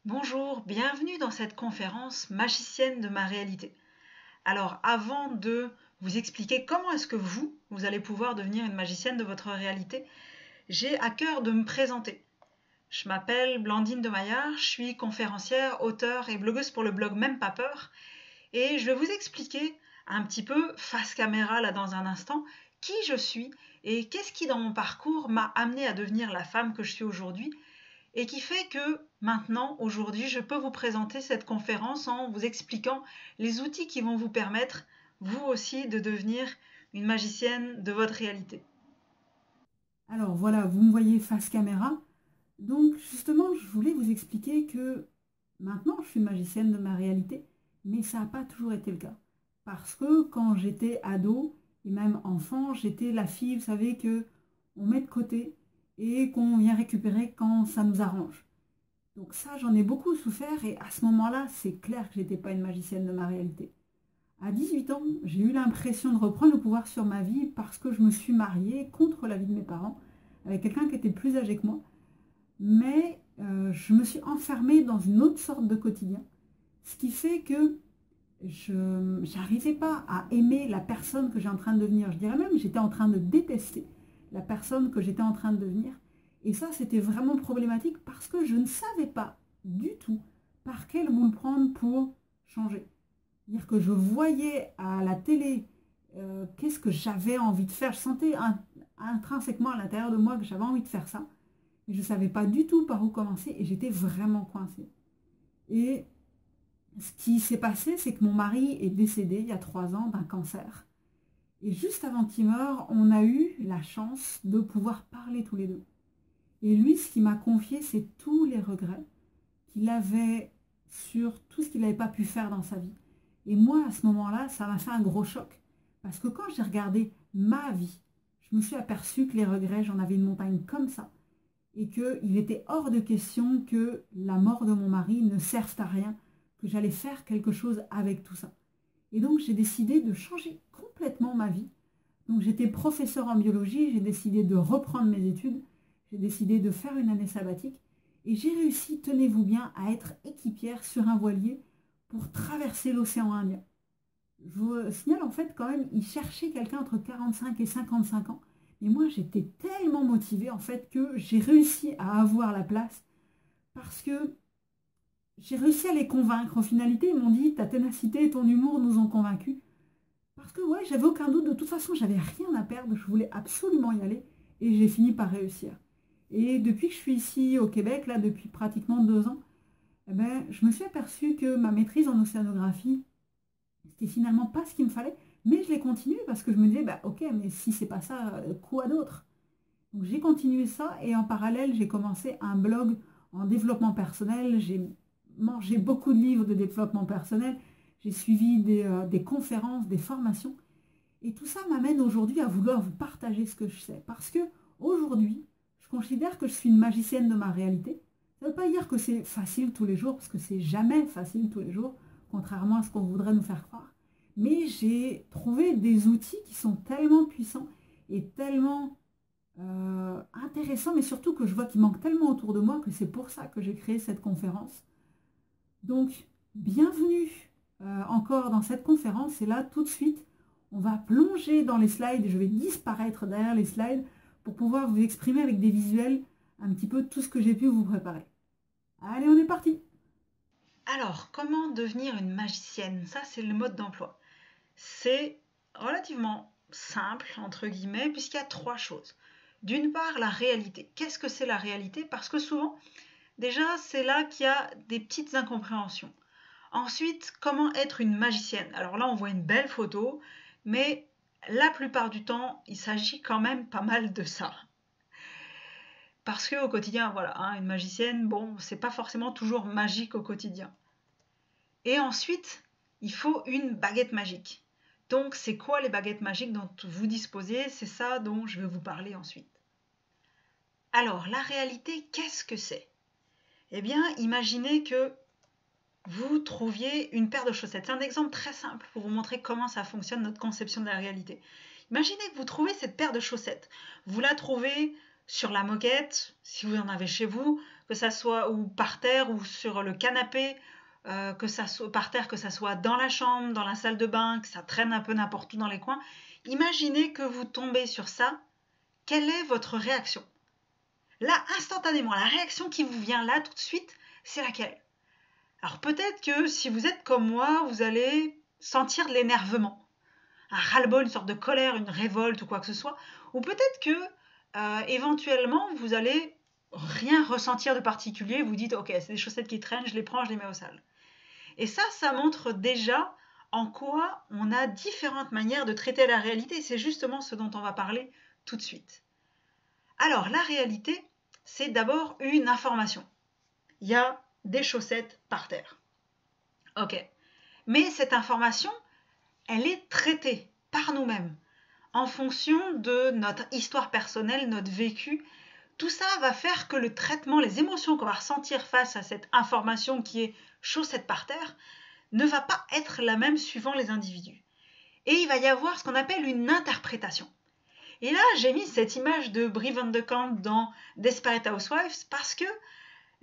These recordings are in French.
Bonjour, bienvenue dans cette conférence magicienne de ma réalité. Alors, avant de vous expliquer comment est-ce que vous allez pouvoir devenir une magicienne de votre réalité, j'ai à cœur de me présenter. Je m'appelle Blandine de Maillard, je suis conférencière, auteure et blogueuse pour le blog Même pas peur, et je vais vous expliquer un petit peu face caméra là dans un instant qui je suis et qu'est-ce qui dans mon parcours m'a amenée à devenir la femme que je suis aujourd'hui et qui fait que maintenant, aujourd'hui, je peux vous présenter cette conférence en vous expliquant les outils qui vont vous permettre, vous aussi, de devenir une magicienne de votre réalité. Alors voilà, vous me voyez face caméra. Donc justement, je voulais vous expliquer que maintenant, je suis magicienne de ma réalité, mais ça n'a pas toujours été le cas. Parce que quand j'étais ado et même enfant, j'étais la fille, vous savez, que on met de côté et qu'on vient récupérer quand ça nous arrange. Donc ça, j'en ai beaucoup souffert et à ce moment-là, c'est clair que j'étais pas une magicienne de ma réalité. À 18 ans, j'ai eu l'impression de reprendre le pouvoir sur ma vie parce que je me suis mariée contre l'avis de mes parents avec quelqu'un qui était plus âgé que moi. Mais je me suis enfermée dans une autre sorte de quotidien. Ce qui fait que je n'arrivais pas à aimer la personne que j'ai en train de devenir. Je dirais même que j'étais en train de détester la personne que j'étais en train de devenir. Et ça, c'était vraiment problématique parce que je ne savais pas du tout par quel bout le prendre pour changer. C'est-à-dire que je voyais à la télé qu'est-ce que j'avais envie de faire. Je sentais intrinsèquement à l'intérieur de moi que j'avais envie de faire ça. Mais je ne savais pas du tout par où commencer et j'étais vraiment coincée. Et ce qui s'est passé, c'est que mon mari est décédé il y a 3 ans d'un cancer. Et juste avant qu'il meure, on a eu la chance de pouvoir parler tous les deux. Et lui, ce qu'il m'a confié, c'est tous les regrets qu'il avait sur tout ce qu'il n'avait pas pu faire dans sa vie. Et moi, à ce moment-là, ça m'a fait un gros choc. Parce que quand j'ai regardé ma vie, je me suis aperçue que les regrets, j'en avais une montagne comme ça. Et qu'il était hors de question que la mort de mon mari ne serve à rien, que j'allais faire quelque chose avec tout ça. Et donc, j'ai décidé de changer complètement ma vie. Donc, j'étais professeure en biologie, j'ai décidé de reprendre mes études, j'ai décidé de faire une année sabbatique. Et j'ai réussi, tenez-vous bien, à être équipière sur un voilier pour traverser l'océan Indien. Je vous signale en fait quand même, il cherchait quelqu'un entre 45 et 55 ans. Et moi, j'étais tellement motivée en fait que j'ai réussi à avoir la place parce que j'ai réussi à les convaincre. En finalité, ils m'ont dit, ta ténacité et ton humour nous ont convaincus. Parce que ouais, j'avais aucun doute. De toute façon, j'avais rien à perdre. Je voulais absolument y aller et j'ai fini par réussir. Et depuis que je suis ici au Québec, là, depuis pratiquement 2 ans, eh ben, je me suis aperçue que ma maîtrise en océanographie, c'était finalement pas ce qu'il me fallait, mais je l'ai continué parce que je me disais, bah, ok, mais si c'est pas ça, quoi d'autre? Donc j'ai continué ça et en parallèle, j'ai commencé un blog en développement personnel. J'ai mangé beaucoup de livres de développement personnel. J'ai suivi des conférences, des formations. Et tout ça m'amène aujourd'hui à vouloir vous partager ce que je sais. Parce que aujourd'hui, je considère que je suis une magicienne de ma réalité. Ça ne veut pas dire que c'est facile tous les jours, parce que c'est jamais facile tous les jours, contrairement à ce qu'on voudrait nous faire croire. Mais j'ai trouvé des outils qui sont tellement puissants et tellement intéressants, mais surtout que je vois qu'il manque tellement autour de moi que c'est pour ça que j'ai créé cette conférence. Donc, bienvenue encore dans cette conférence. Et là, tout de suite, on va plonger dans les slides. Je vais disparaître derrière les slides pour pouvoir vous exprimer avec des visuels un petit peu tout ce que j'ai pu vous préparer. Allez, on est parti. Alors, comment devenir une magicienne? Ça, c'est le mode d'emploi. C'est relativement simple, entre guillemets, puisqu'il y a trois choses. D'une part, la réalité. Qu'est-ce que c'est la réalité? Parce que souvent, déjà, c'est là qu'il y a des petites incompréhensions. Ensuite, comment être une magicienne? Alors là, on voit une belle photo, mais la plupart du temps, il s'agit quand même pas mal de ça. Parce qu'au quotidien, voilà, hein, une magicienne, bon, c'est pas forcément toujours magique au quotidien. Et ensuite, il faut une baguette magique. Donc, c'est quoi les baguettes magiques dont vous disposez? C'est ça dont je vais vous parler ensuite. Alors, la réalité, qu'est-ce que c'est? Eh bien, imaginez que vous trouviez une paire de chaussettes. C'est un exemple très simple pour vous montrer comment ça fonctionne notre conception de la réalité. Imaginez que vous trouvez cette paire de chaussettes. Vous la trouvez sur la moquette, si vous en avez chez vous, que ça soit ou par terre ou sur le canapé, que ça soit par terre, que ça soit dans la chambre, dans la salle de bain, que ça traîne un peu n'importe où dans les coins. Imaginez que vous tombez sur ça. Quelle est votre réaction? Là, instantanément, la réaction qui vous vient là tout de suite, c'est laquelle? Alors peut-être que si vous êtes comme moi, vous allez sentir de l'énervement, un ras-le-bol, une sorte de colère, une révolte ou quoi que ce soit. Ou peut-être que éventuellement, vous allez rien ressentir de particulier. Vous dites, ok, c'est des chaussettes qui traînent, je les prends, je les mets au sale. Et ça montre déjà en quoi on a différentes manières de traiter la réalité. C'est justement ce dont on va parler tout de suite. Alors, la réalité, c'est d'abord une information. Il y a des chaussettes par terre. Ok. Mais cette information, elle est traitée par nous-mêmes en fonction de notre histoire personnelle, notre vécu. Tout ça va faire que le traitement, les émotions qu'on va ressentir face à cette information qui est chaussettes par terre, ne va pas être la même suivant les individus. Et il va y avoir ce qu'on appelle une interprétation. Et là, j'ai mis cette image de Brie Van de Kamp dans Desperate Housewives parce que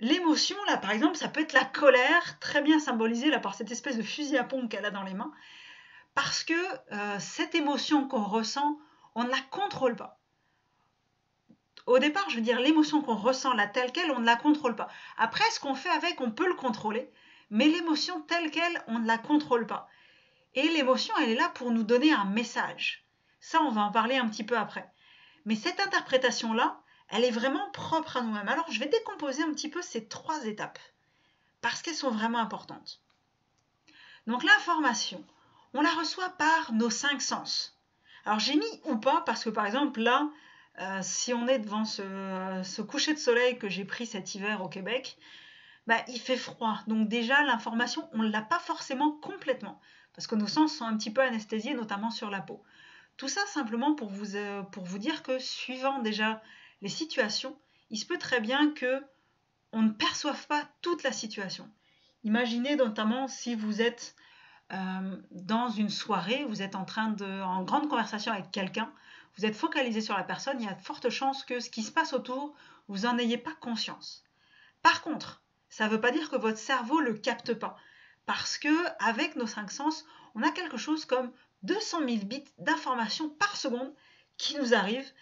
l'émotion, là, par exemple, ça peut être la colère, très bien symbolisée là, par cette espèce de fusil à pompe qu'elle a dans les mains, parce que cette émotion qu'on ressent, on ne la contrôle pas. Au départ, je veux dire, l'émotion qu'on ressent là, telle qu'elle, on ne la contrôle pas. Après, ce qu'on fait avec, on peut le contrôler, mais l'émotion telle qu'elle, on ne la contrôle pas. Et l'émotion, elle est là pour nous donner un message. Ça, on va en parler un petit peu après. Mais cette interprétation-là, elle est vraiment propre à nous-mêmes. Alors, je vais décomposer un petit peu ces 3 étapes, parce qu'elles sont vraiment importantes. Donc, l'information, on la reçoit par nos 5 sens. Alors, j'ai mis ou pas, parce que par exemple, là, si on est devant ce coucher de soleil que j'ai pris cet hiver au Québec, bah, il fait froid. Donc déjà, l'information, on ne l'a pas forcément complètement, parce que nos sens sont un petit peu anesthésiés, notamment sur la peau. Tout ça simplement pour vous dire que suivant déjà les situations, il se peut très bien que on ne perçoive pas toute la situation. Imaginez notamment si vous êtes dans une soirée, vous êtes en grande conversation avec quelqu'un, vous êtes focalisé sur la personne, il y a de fortes chances que ce qui se passe autour, vous n'en ayez pas conscience. Par contre, ça ne veut pas dire que votre cerveau ne le capte pas, parce que avec nos 5 sens, on a quelque chose comme 200 000 bits d'informations par seconde qui nous arrivent,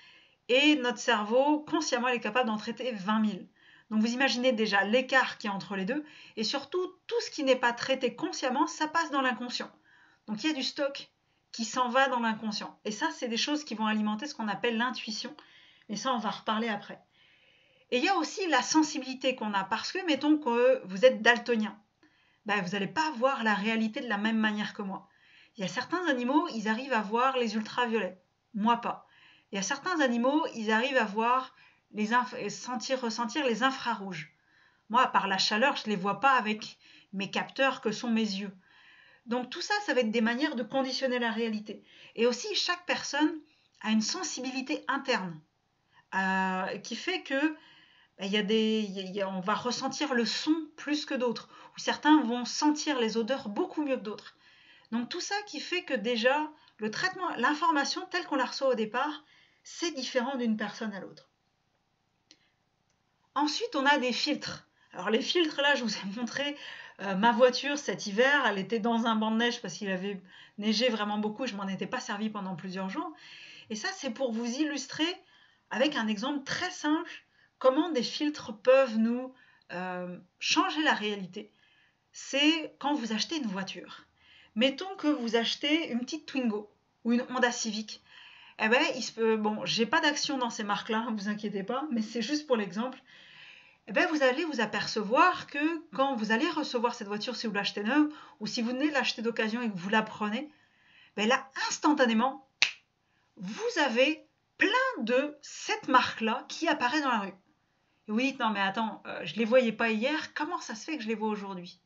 et notre cerveau, consciemment, est capable d'en traiter 20 000. Donc vous imaginez déjà l'écart qu'il y a entre les deux, et surtout, tout ce qui n'est pas traité consciemment, ça passe dans l'inconscient. Donc il y a du stock qui s'en va dans l'inconscient. Et ça, c'est des choses qui vont alimenter ce qu'on appelle l'intuition, mais ça, on va reparler après. Et il y a aussi la sensibilité qu'on a, parce que, mettons que vous êtes daltonien, ben, vous n'allez pas voir la réalité de la même manière que moi. Il y a certains animaux, ils arrivent à voir les ultraviolets, moi pas. Il y a certains animaux, ils arrivent à voir ressentir les infrarouges. Moi, par la chaleur, je ne les vois pas avec mes capteurs que sont mes yeux. Donc tout ça, ça va être des manières de conditionner la réalité. Et aussi, chaque personne a une sensibilité interne qui fait que on va ressentir le son plus que d'autres, ou certains vont sentir les odeurs beaucoup mieux que d'autres. Donc tout ça qui fait que déjà, le traitement, l'information telle qu'on la reçoit au départ, c'est différent d'une personne à l'autre. Ensuite, on a des filtres. Alors les filtres, là, je vous ai montré ma voiture cet hiver, elle était dans un banc de neige parce qu'il avait neigé vraiment beaucoup, je m'en étais pas servi pendant plusieurs jours. Et ça, c'est pour vous illustrer avec un exemple très simple comment des filtres peuvent nous changer la réalité. C'est quand vous achetez une voiture. Mettons que vous achetez une petite Twingo ou une Honda Civic. Eh ben, bon, j'ai pas d'action dans ces marques-là, ne vous inquiétez pas, mais c'est juste pour l'exemple. Eh ben, vous allez vous apercevoir que quand vous allez recevoir cette voiture, si vous l'achetez neuve, ou si vous venez de l'acheter d'occasion et que vous la prenez, ben là, instantanément, vous avez plein de cette marque-là qui apparaît dans la rue. Et vous dites, non mais attends, je ne les voyais pas hier, comment ça se fait que je les vois aujourd'hui?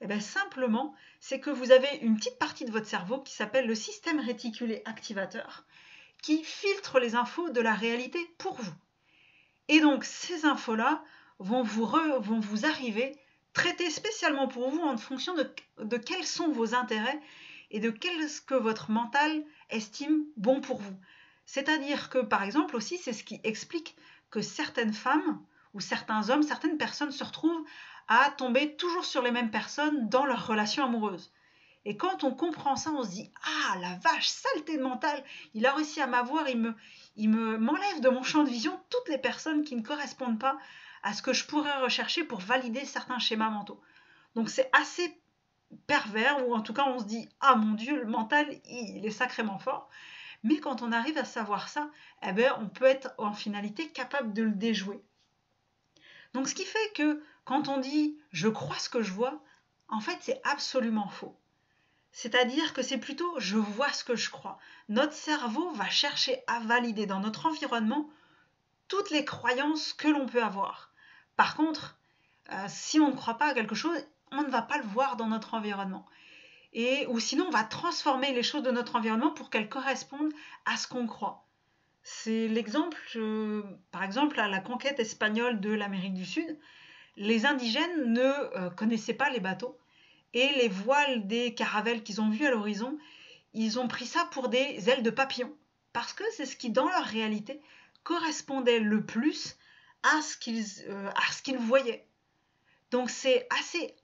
Eh bien simplement, c'est que vous avez une petite partie de votre cerveau qui s'appelle le système réticulé activateur, qui filtre les infos de la réalité pour vous. Et donc ces infos-là vont vous arriver traitées spécialement pour vous en fonction de quels sont vos intérêts et de ce que votre mental estime bon pour vous. C'est-à-dire que, par exemple, aussi, c'est ce qui explique que certaines femmes où certains hommes, certaines personnes se retrouvent à tomber toujours sur les mêmes personnes dans leur relation amoureuse. Et quand on comprend ça, on se dit « Ah, la vache, saleté de mental, il a réussi à m'avoir, m'enlève de mon champ de vision toutes les personnes qui ne correspondent pas à ce que je pourrais rechercher pour valider certains schémas mentaux. » Donc c'est assez pervers, ou en tout cas on se dit « Ah mon Dieu, le mental, il est sacrément fort. » Mais quand on arrive à savoir ça, eh ben, on peut être en finalité capable de le déjouer. Donc ce qui fait que quand on dit « je crois ce que je vois », en fait c'est absolument faux. C'est-à-dire que c'est plutôt « je vois ce que je crois ». Notre cerveau va chercher à valider dans notre environnement toutes les croyances que l'on peut avoir. Par contre, si on ne croit pas à quelque chose, on ne va pas le voir dans notre environnement. Ou sinon, on va transformer les choses de notre environnement pour qu'elles correspondent à ce qu'on croit. C'est l'exemple, par exemple, à la conquête espagnole de l'Amérique du Sud. Les indigènes ne connaissaient pas les bateaux et les voiles des caravelles qu'ils ont vues à l'horizon, ils ont pris ça pour des ailes de papillon parce que c'est ce qui, dans leur réalité, correspondait le plus à ce qu'ils voyaient. Donc c'est assez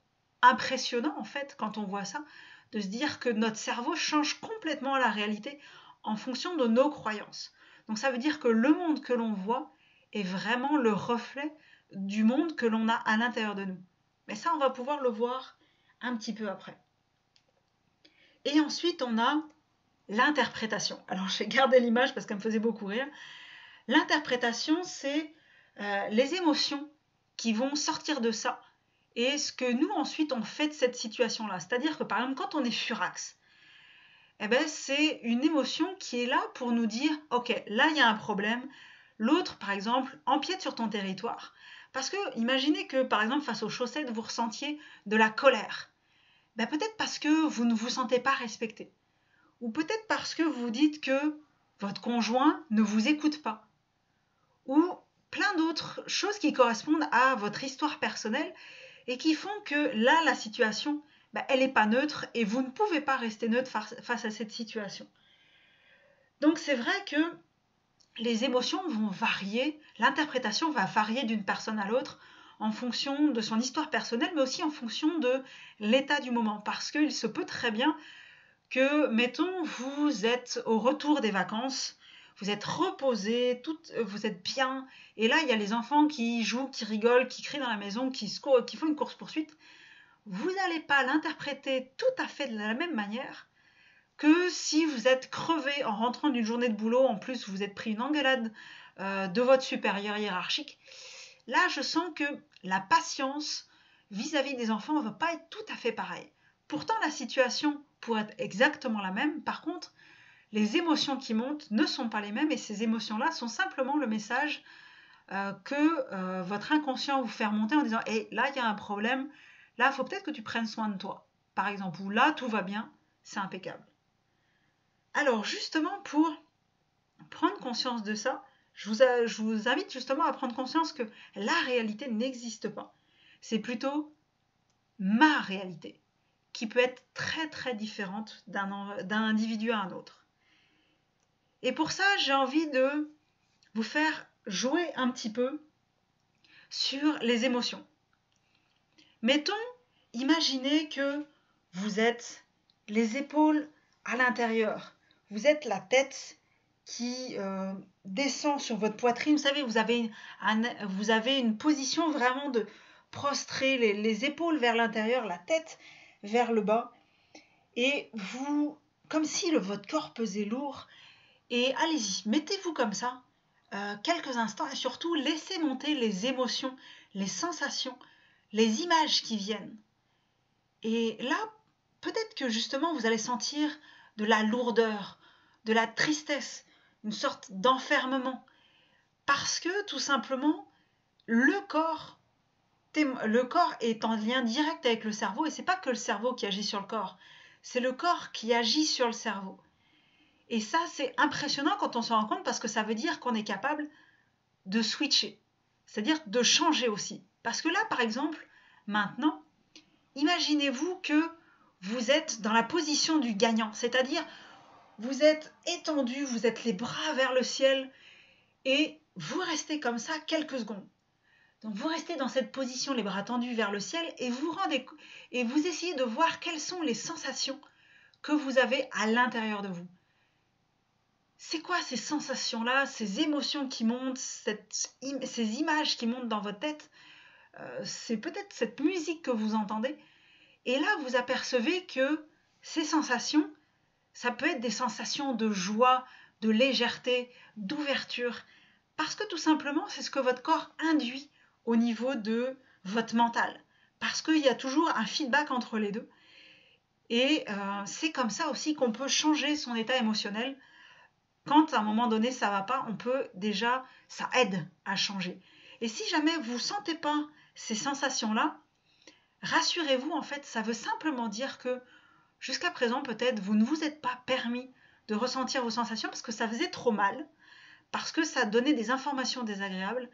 impressionnant en fait quand on voit ça, de se dire que notre cerveau change complètement la réalité en fonction de nos croyances. Donc ça veut dire que le monde que l'on voit est vraiment le reflet du monde que l'on a à l'intérieur de nous. Mais ça, on va pouvoir le voir un petit peu après. Et ensuite, on a l'interprétation. Alors, j'ai gardé l'image parce qu'elle me faisait beaucoup rire. L'interprétation, c'est les émotions qui vont sortir de ça et ce que nous, ensuite, on fait de cette situation-là. C'est-à-dire que, par exemple, quand on est furax, eh ben, c'est une émotion qui est là pour nous dire « Ok, là, il y a un problème. » L'autre, par exemple, empiète sur ton territoire. Parce que, imaginez que, par exemple, face aux chaussettes, vous ressentiez de la colère. Ben, peut-être parce que vous ne vous sentez pas respecté. Ou peut-être parce que vous dites que votre conjoint ne vous écoute pas. Ou plein d'autres choses qui correspondent à votre histoire personnelle et qui font que là, la situation, elle n'est pas neutre et vous ne pouvez pas rester neutre face à cette situation. Donc c'est vrai que les émotions vont varier, l'interprétation va varier d'une personne à l'autre en fonction de son histoire personnelle, mais aussi en fonction de l'état du moment. Parce qu'il se peut très bien que, mettons, vous êtes au retour des vacances, vous êtes reposé, vous êtes bien, et là, il y a les enfants qui jouent, qui rigolent, qui crient dans la maison, qui font une course-poursuite. Vous n'allez pas l'interpréter tout à fait de la même manière que si vous êtes crevé en rentrant d'une journée de boulot, en plus vous êtes pris une engueulade de votre supérieur hiérarchique. Là, je sens que la patience vis-à-vis des enfants ne va pas être tout à fait pareille. Pourtant, la situation pourrait être exactement la même. Par contre, les émotions qui montent ne sont pas les mêmes et ces émotions-là sont simplement le message que votre inconscient vous fait remonter en disant « Hey, là, il y a un problème. Là, il faut peut-être que tu prennes soin de toi. » Par exemple, ou là, tout va bien, c'est impeccable. Alors, justement, pour prendre conscience de ça, je vous invite justement à prendre conscience que la réalité n'existe pas. C'est plutôt ma réalité, qui peut être très très différente d'un individu à un autre. Et pour ça, j'ai envie de vous faire jouer un petit peu sur les émotions. Mettons, imaginez que vous êtes les épaules à l'intérieur, vous êtes la tête qui descend sur votre poitrine. Vous savez, vous avez une position vraiment de prostrer les épaules vers l'intérieur, la tête vers le bas. Et vous, comme si votre corps pesait lourd. Et allez-y, mettez-vous comme ça quelques instants et surtout laissez monter les émotions, les sensations, les images qui viennent. Et là, peut-être que justement vous allez sentir de la lourdeur, de la tristesse, une sorte d'enfermement. Parce que tout simplement, le corps est en lien direct avec le cerveau et c'est pas que le cerveau qui agit sur le corps, c'est le corps qui agit sur le cerveau. Et ça, c'est impressionnant quand on s'en rend compte parce que ça veut dire qu'on est capable de switcher, c'est-à-dire de changer aussi. Parce que là, par exemple, maintenant, imaginez-vous que vous êtes dans la position du gagnant, c'est-à-dire vous êtes étendu, vous êtes les bras vers le ciel et vous restez comme ça quelques secondes. Donc vous restez dans cette position, les bras tendus vers le ciel, et vous essayez de voir quelles sont les sensations que vous avez à l'intérieur de vous. C'est quoi ces sensations-là, ces émotions qui montent, ces images qui montent dans votre tête? C'est peut-être cette musique que vous entendez. Et là, vous apercevez que ces sensations, ça peut être des sensations de joie, de légèreté, d'ouverture, parce que tout simplement, c'est ce que votre corps induit au niveau de votre mental, parce qu'il y a toujours un feedback entre les deux. Et c'est comme ça aussi qu'on peut changer son état émotionnel. Quand à un moment donné ça va pas, ça aide à changer. Et si jamais vous ne sentez pas ces sensations-là, rassurez-vous, en fait, ça veut simplement dire que jusqu'à présent, peut-être, vous ne vous êtes pas permis de ressentir vos sensations parce que ça faisait trop mal, parce que ça donnait des informations désagréables.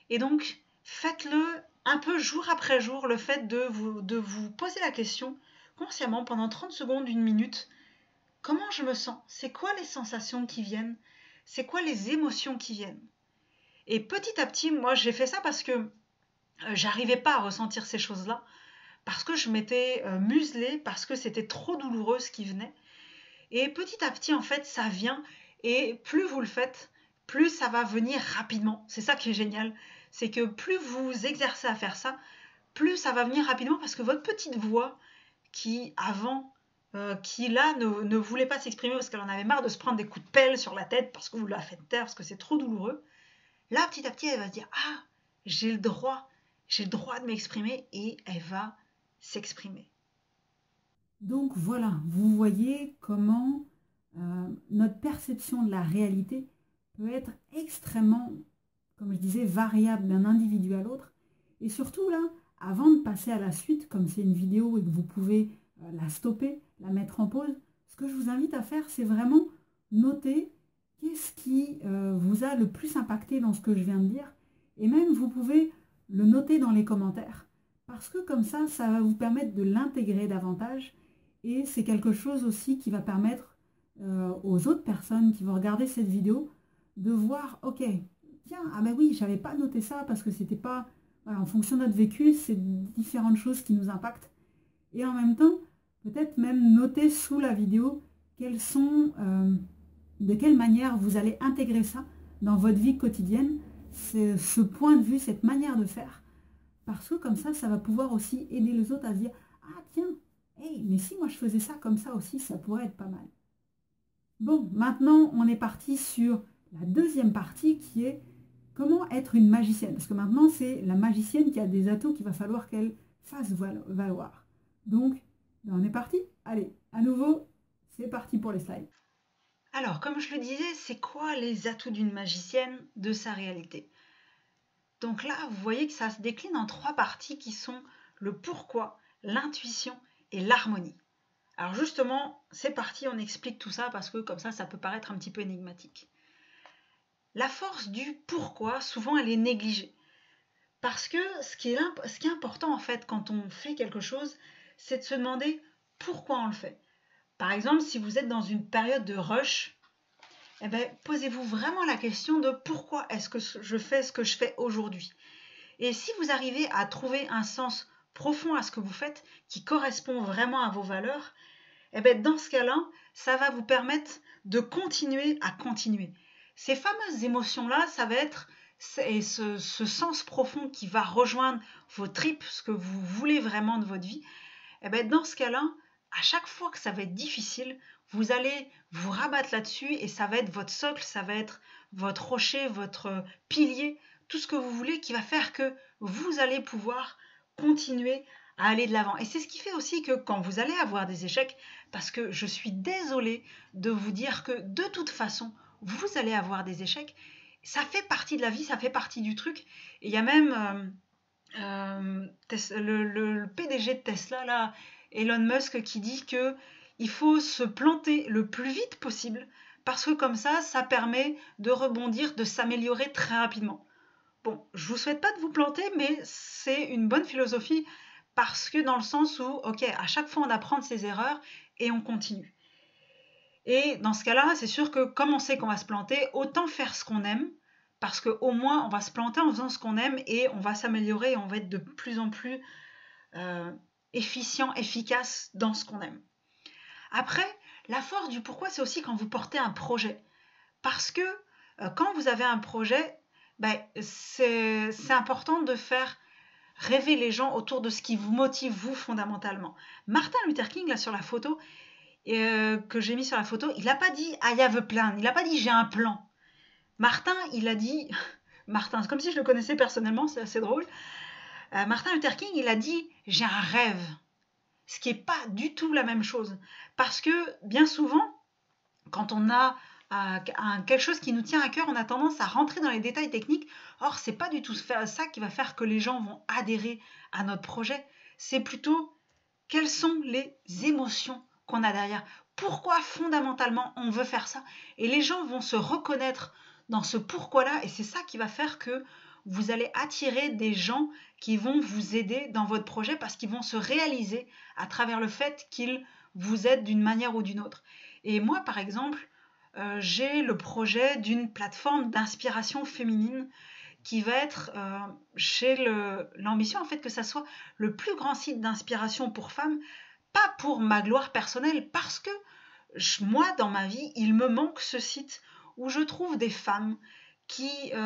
Et donc, faites-le un peu jour après jour, le fait de vous poser la question consciemment pendant 30 secondes, 1 minute. Comment je me sens? C'est quoi les sensations qui viennent? C'est quoi les émotions qui viennent? Et petit à petit, moi, j'ai fait ça parce que j'arrivais pas à ressentir ces choses-là, parce que je m'étais muselée, parce que c'était trop douloureux ce qui venait. Et petit à petit, en fait, ça vient. Et plus vous le faites, plus ça va venir rapidement. C'est ça qui est génial. C'est que plus vous vous exercez à faire ça, plus ça va venir rapidement parce que votre petite voix qui, avant, qui là ne voulait pas s'exprimer parce qu'elle en avait marre de se prendre des coups de pelle sur la tête parce que vous la faites taire, parce que c'est trop douloureux, là, petit à petit, elle va se dire « Ah, j'ai le droit de m'exprimer » et elle va s'exprimer. Donc voilà, vous voyez comment notre perception de la réalité peut être extrêmement, comme je disais, variable d'un individu à l'autre. Et surtout là, avant de passer à la suite, comme c'est une vidéo et que vous pouvez la stopper, la mettre en pause, ce que je vous invite à faire, c'est vraiment noter qu'est-ce qui vous a le plus impacté dans ce que je viens de dire. Et même, vous pouvez le noter dans les commentaires. Parce que comme ça va vous permettre de l'intégrer davantage. Et c'est quelque chose aussi qui va permettre aux autres personnes qui vont regarder cette vidéo de voir, ok, tiens, ah ben oui, j'avais pas noté ça parce que c'était pas, voilà, en fonction de notre vécu, c'est différentes choses qui nous impactent. Et en même temps, peut-être même noter sous la vidéo de quelle manière vous allez intégrer ça dans votre vie quotidienne, ce point de vue, cette manière de faire. Parce que comme ça va pouvoir aussi aider les autres à se dire, ah tiens, hey, mais si moi je faisais ça comme ça aussi, ça pourrait être pas mal. Bon, maintenant on est parti sur la deuxième partie qui est comment être une magicienne. Parce que maintenant c'est la magicienne qui a des atouts qu'il va falloir qu'elle fasse valoir. Donc, on est parti. Allez, à nouveau, c'est parti pour les slides. Alors, comme je le disais, c'est quoi les atouts d'une magicienne de sa réalité? Donc là, vous voyez que ça se décline en 3 parties qui sont le pourquoi, l'intuition et l'harmonie. Alors justement, c'est parti, on explique tout ça parce que comme ça peut paraître un petit peu énigmatique. La force du pourquoi, souvent, elle est négligée. Parce que ce qui est important, en fait, quand on fait quelque chose, c'est de se demander pourquoi on le fait. Par exemple, si vous êtes dans une période de rush, eh bien, posez-vous vraiment la question de pourquoi est-ce que je fais ce que je fais aujourd'hui. Et si vous arrivez à trouver un sens profond à ce que vous faites, qui correspond vraiment à vos valeurs, eh bien, dans ce cas-là, ça va vous permettre de continuer à continuer. Ces fameuses émotions-là, ça va être ce sens profond qui va rejoindre vos tripes, ce que vous voulez vraiment de votre vie. Eh bien, dans ce cas-là, à chaque fois que ça va être difficile, vous allez vous rabattre là-dessus et ça va être votre socle, ça va être votre rocher, votre pilier, tout ce que vous voulez qui va faire que vous allez pouvoir continuer à aller de l'avant. Et c'est ce qui fait aussi que quand vous allez avoir des échecs, parce que je suis désolée de vous dire que de toute façon, vous allez avoir des échecs, ça fait partie de la vie, ça fait partie du truc. Et il y a même le PDG de Tesla, là, Elon Musk, qui dit qu'il faut se planter le plus vite possible parce que comme ça permet de rebondir, de s'améliorer très rapidement. Bon, je vous souhaite pas de vous planter, mais c'est une bonne philosophie parce que dans le sens où, ok, à chaque fois on apprend de ses erreurs et on continue. Et dans ce cas-là, c'est sûr que comme on sait qu'on va se planter, autant faire ce qu'on aime parce qu'au moins on va se planter en faisant ce qu'on aime et on va s'améliorer et on va être de plus en plus efficient, efficace dans ce qu'on aime. Après, la force du pourquoi, c'est aussi quand vous portez un projet. Parce que quand vous avez un projet, c'est important de faire rêver les gens autour de ce qui vous motive, vous, fondamentalement. Martin Luther King, là, sur la photo, que j'ai mis sur la photo, il n'a pas dit « I have a plan », il n'a pas dit « j'ai un plan ». Martin, il a dit... Martin, c'est comme si je le connaissais personnellement, c'est assez drôle. Martin Luther King, il a dit « j'ai un rêve ». Ce qui n'est pas du tout la même chose. Parce que, bien souvent, quand on a quelque chose qui nous tient à cœur, on a tendance à rentrer dans les détails techniques. Or, c'est pas du tout ça qui va faire que les gens vont adhérer à notre projet. C'est plutôt quelles sont les émotions qu'on a derrière. Pourquoi fondamentalement on veut faire ça. Et les gens vont se reconnaître dans ce pourquoi-là. Et c'est ça qui va faire que vous allez attirer des gens qui vont vous aider dans votre projet parce qu'ils vont se réaliser à travers le fait qu'ils vous aident d'une manière ou d'une autre. Et moi, par exemple, j'ai le projet d'une plateforme d'inspiration féminine qui va être chez l'ambition en fait que ça soit le plus grand site d'inspiration pour femmes, pas pour ma gloire personnelle, parce que moi, dans ma vie, il me manque ce site où je trouve des femmes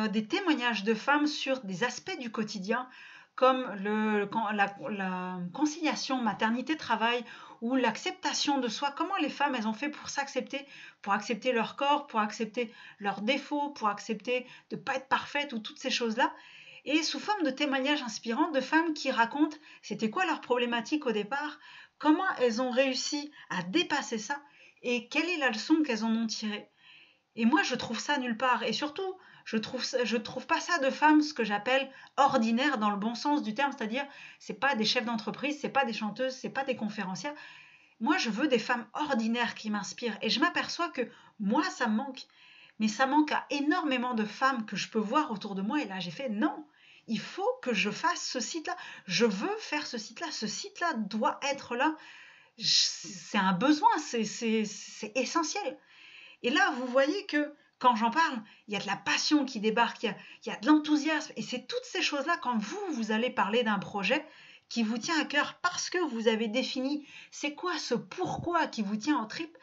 des témoignages de femmes sur des aspects du quotidien comme la conciliation maternité-travail ou l'acceptation de soi, comment les femmes elles ont fait pour s'accepter, pour accepter leur corps, pour accepter leurs défauts, pour accepter de ne pas être parfaite ou toutes ces choses-là, et sous forme de témoignages inspirants de femmes qui racontent c'était quoi leur problématique au départ, comment elles ont réussi à dépasser ça et quelle est la leçon qu'elles en ont tirée. Et moi, je trouve ça nulle part. Et surtout, je trouve pas ça de femmes ce que j'appelle ordinaires dans le bon sens du terme, c'est-à-dire c'est pas des chefs d'entreprise, c'est pas des chanteuses, c'est pas des conférencières. Moi, je veux des femmes ordinaires qui m'inspirent. Et je m'aperçois que moi, ça me manque. Mais ça manque à énormément de femmes que je peux voir autour de moi. Et là, j'ai fait non. Il faut que je fasse ce site-là. Je veux faire ce site-là. Ce site-là doit être là. C'est un besoin. C'est essentiel. Et là, vous voyez que quand j'en parle, il y a de la passion qui débarque, il y a de l'enthousiasme. Et c'est toutes ces choses-là, quand vous allez parler d'un projet qui vous tient à cœur parce que vous avez défini c'est quoi ce pourquoi qui vous tient en tripes,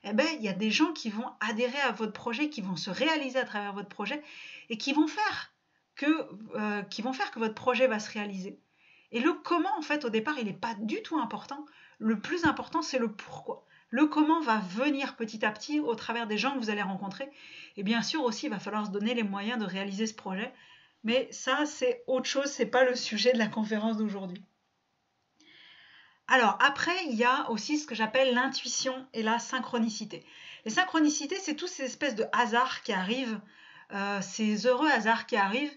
eh bien, il y a des gens qui vont adhérer à votre projet, qui vont se réaliser à travers votre projet et qui vont faire que votre projet va se réaliser. Et le comment, en fait, au départ, il n'est pas du tout important. Le plus important, c'est le pourquoi. Le comment va venir petit à petit au travers des gens que vous allez rencontrer. Et bien sûr aussi, il va falloir se donner les moyens de réaliser ce projet. Mais ça, c'est autre chose, c'est pas le sujet de la conférence d'aujourd'hui. Alors après, il y a aussi ce que j'appelle l'intuition et la synchronicité. Les synchronicités, c'est toutes ces espèces de hasards qui arrivent, ces heureux hasards qui arrivent,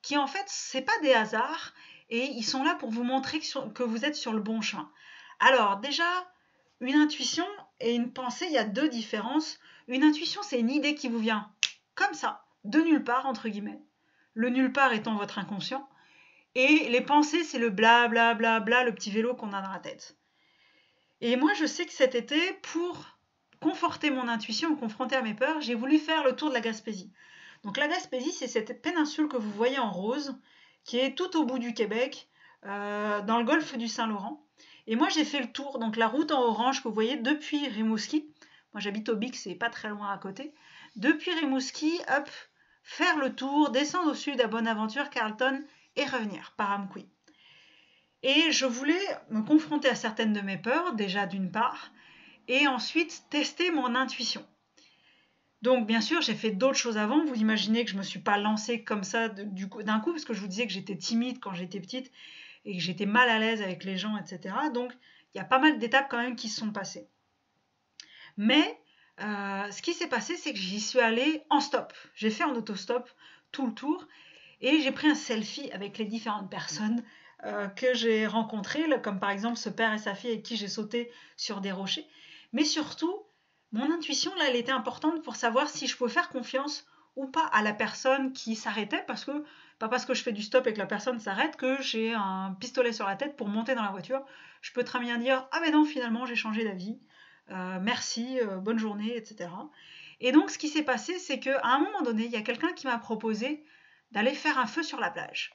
qui en fait, c'est pas des hasards, et ils sont là pour vous montrer que vous êtes sur le bon chemin. Alors déjà, une intuition et une pensée, il y a deux différences. Une intuition, c'est une idée qui vous vient comme ça, de nulle part, entre guillemets. Le nulle part étant votre inconscient. Et les pensées, c'est le bla bla bla bla, le petit vélo qu'on a dans la tête. Et moi, je sais que cet été, pour conforter mon intuition, me confronter à mes peurs, j'ai voulu faire le tour de la Gaspésie. Donc la Gaspésie, c'est cette péninsule que vous voyez en rose, qui est tout au bout du Québec, dans le golfe du Saint-Laurent. Et moi, j'ai fait le tour, donc la route en orange que vous voyez depuis Rimouski. Moi, j'habite au Bic, c'est pas très loin à côté. Depuis Rimouski, hop, faire le tour, descendre au sud à Bonaventure, Carleton et revenir par Amqui. Et je voulais me confronter à certaines de mes peurs, déjà d'une part, et ensuite tester mon intuition. Donc bien sûr, j'ai fait d'autres choses avant. Vous imaginez que je ne me suis pas lancée comme ça d'un coup, parce que je vous disais que j'étais timide quand j'étais petite et que j'étais mal à l'aise avec les gens, etc. Donc il y a pas mal d'étapes quand même qui se sont passées. Mais ce qui s'est passé, c'est que j'y suis allée en stop. J'ai fait en autostop tout le tour et j'ai pris un selfie avec les différentes personnes que j'ai rencontrées, comme par exemple ce père et sa fille avec qui j'ai sauté sur des rochers. Mais surtout, mon intuition, là, elle était importante pour savoir si je pouvais faire confiance ou pas à la personne qui s'arrêtait, pas parce que je fais du stop et que la personne s'arrête que j'ai un pistolet sur la tête pour monter dans la voiture. Je peux très bien dire « Ah mais non, finalement, j'ai changé d'avis. Merci, bonne journée, etc. » Et donc, ce qui s'est passé, c'est qu'à un moment donné, il y a quelqu'un qui m'a proposé d'aller faire un feu sur la plage.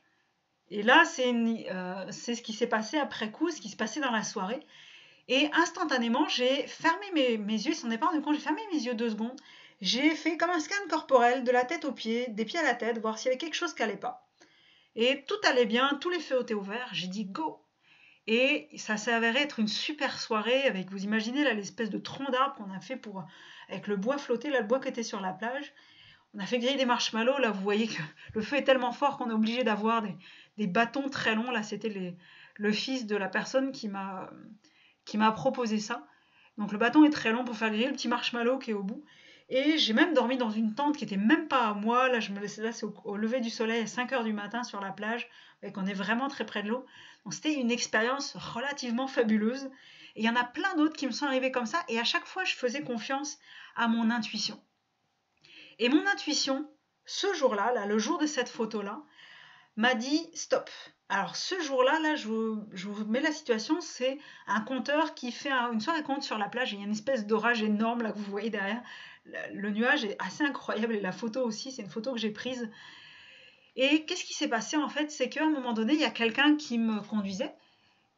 Et là, c'est ce qui s'est passé après coup, ce qui se passait dans la soirée. Et instantanément, j'ai fermé mes yeux, il s'en est pas rendu compte, j'ai fermé mes yeux 2 secondes. J'ai fait comme un scan corporel, de la tête aux pieds, des pieds à la tête, voir s'il y avait quelque chose qui allait pas. Et tout allait bien, tous les feux étaient ouverts, j'ai dit go. Et ça s'est avéré être une super soirée avec, vous imaginez là, l'espèce de tronc d'arbre qu'on a fait avec le bois flotté, là, le bois qui était sur la plage. On a fait griller des marshmallows, là, vous voyez que le feu est tellement fort qu'on est obligé d'avoir des bâtons très longs. Là, c'était le fils de la personne qui m'a proposé ça. Donc le bâton est très long pour faire griller le petit marshmallow qui est au bout. Et j'ai même dormi dans une tente qui était même pas à moi. Là, c'est au lever du soleil à 5h du matin sur la plage. Et qu'on est vraiment très près de l'eau. Donc c'était une expérience relativement fabuleuse. Et il y en a plein d'autres qui me sont arrivés comme ça. Et à chaque fois, je faisais confiance à mon intuition. Et mon intuition, ce jour-là, le jour de cette photo-là, m'a dit stop. Alors ce jour-là, je vous mets la situation, c'est un compteur qui fait une soirée compte sur la plage et il y a une espèce d'orage énorme là que vous voyez derrière. Le nuage est assez incroyable et la photo aussi, c'est une photo que j'ai prise. Et qu'est-ce qui s'est passé en fait, c'est qu'à un moment donné, il y a quelqu'un qui me conduisait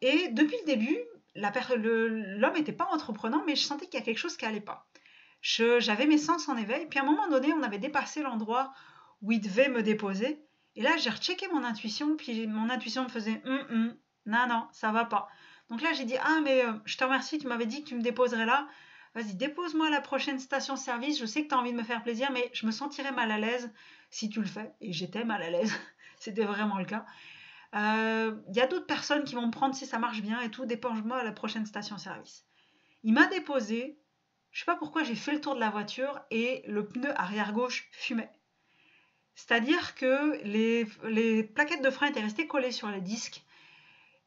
et depuis le début, l'homme n'était pas entreprenant mais je sentais qu'il y a quelque chose qui allait pas. J'avais mes sens en éveil, puis à un moment donné, on avait dépassé l'endroit où il devait me déposer. Et là, j'ai rechecké mon intuition, puis mon intuition me faisait non, ça va pas. Donc là, j'ai dit ah, mais je te remercie, tu m'avais dit que tu me déposerais là. Vas-y, dépose-moi à la prochaine station-service. Je sais que tu as envie de me faire plaisir, mais je me sentirais mal à l'aise si tu le fais. Et j'étais mal à l'aise. C'était vraiment le cas. Y a d'autres personnes qui vont me prendre si ça marche bien et tout. Dépose-moi à la prochaine station-service. Il m'a déposé. Je sais pas pourquoi j'ai fait le tour de la voiture et le pneu arrière gauche fumait. C'est-à-dire que les plaquettes de frein étaient restées collées sur les disques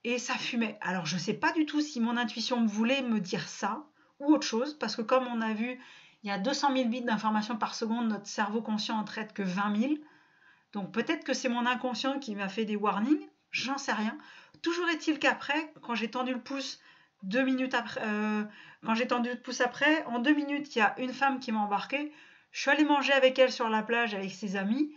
et ça fumait. Alors je ne sais pas du tout si mon intuition voulait me dire ça ou autre chose, parce que comme on a vu, il y a 200 000 bits d'informations par seconde, notre cerveau conscient en traite que 20 000. Donc peut-être que c'est mon inconscient qui m'a fait des warnings, j'en sais rien. Toujours est-il qu'après, quand j'ai tendu le pouce 2 minutes après, en 2 minutes, il y a une femme qui m'a embarquée. Je suis allée manger avec elle sur la plage avec ses amis.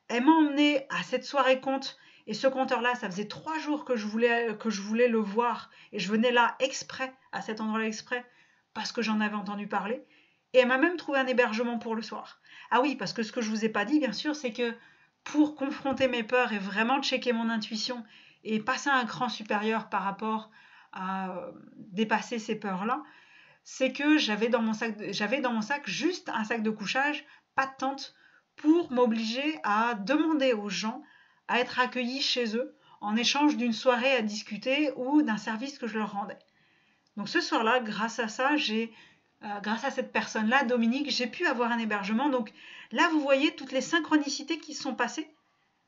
Elle m'a emmenée à cette soirée compte. Et ce compteur-là, ça faisait 3 jours que je voulais le voir. Et je venais là exprès, à cet endroit-là exprès, parce que j'en avais entendu parler. Et elle m'a même trouvé un hébergement pour le soir. Ah oui, parce que ce que je vous ai pas dit, bien sûr, c'est que pour confronter mes peurs et vraiment checker mon intuition et passer à un cran supérieur par rapport à dépasser ces peurs-là, c'est que j'avais dans mon sac juste un sac de couchage, pas de tente, pour m'obliger à demander aux gens à être accueillis chez eux en échange d'une soirée à discuter ou d'un service que je leur rendais. Donc ce soir-là, grâce à ça, grâce à cette personne-là, Dominique, j'ai pu avoir un hébergement. Donc là, vous voyez toutes les synchronicités qui se sont passées.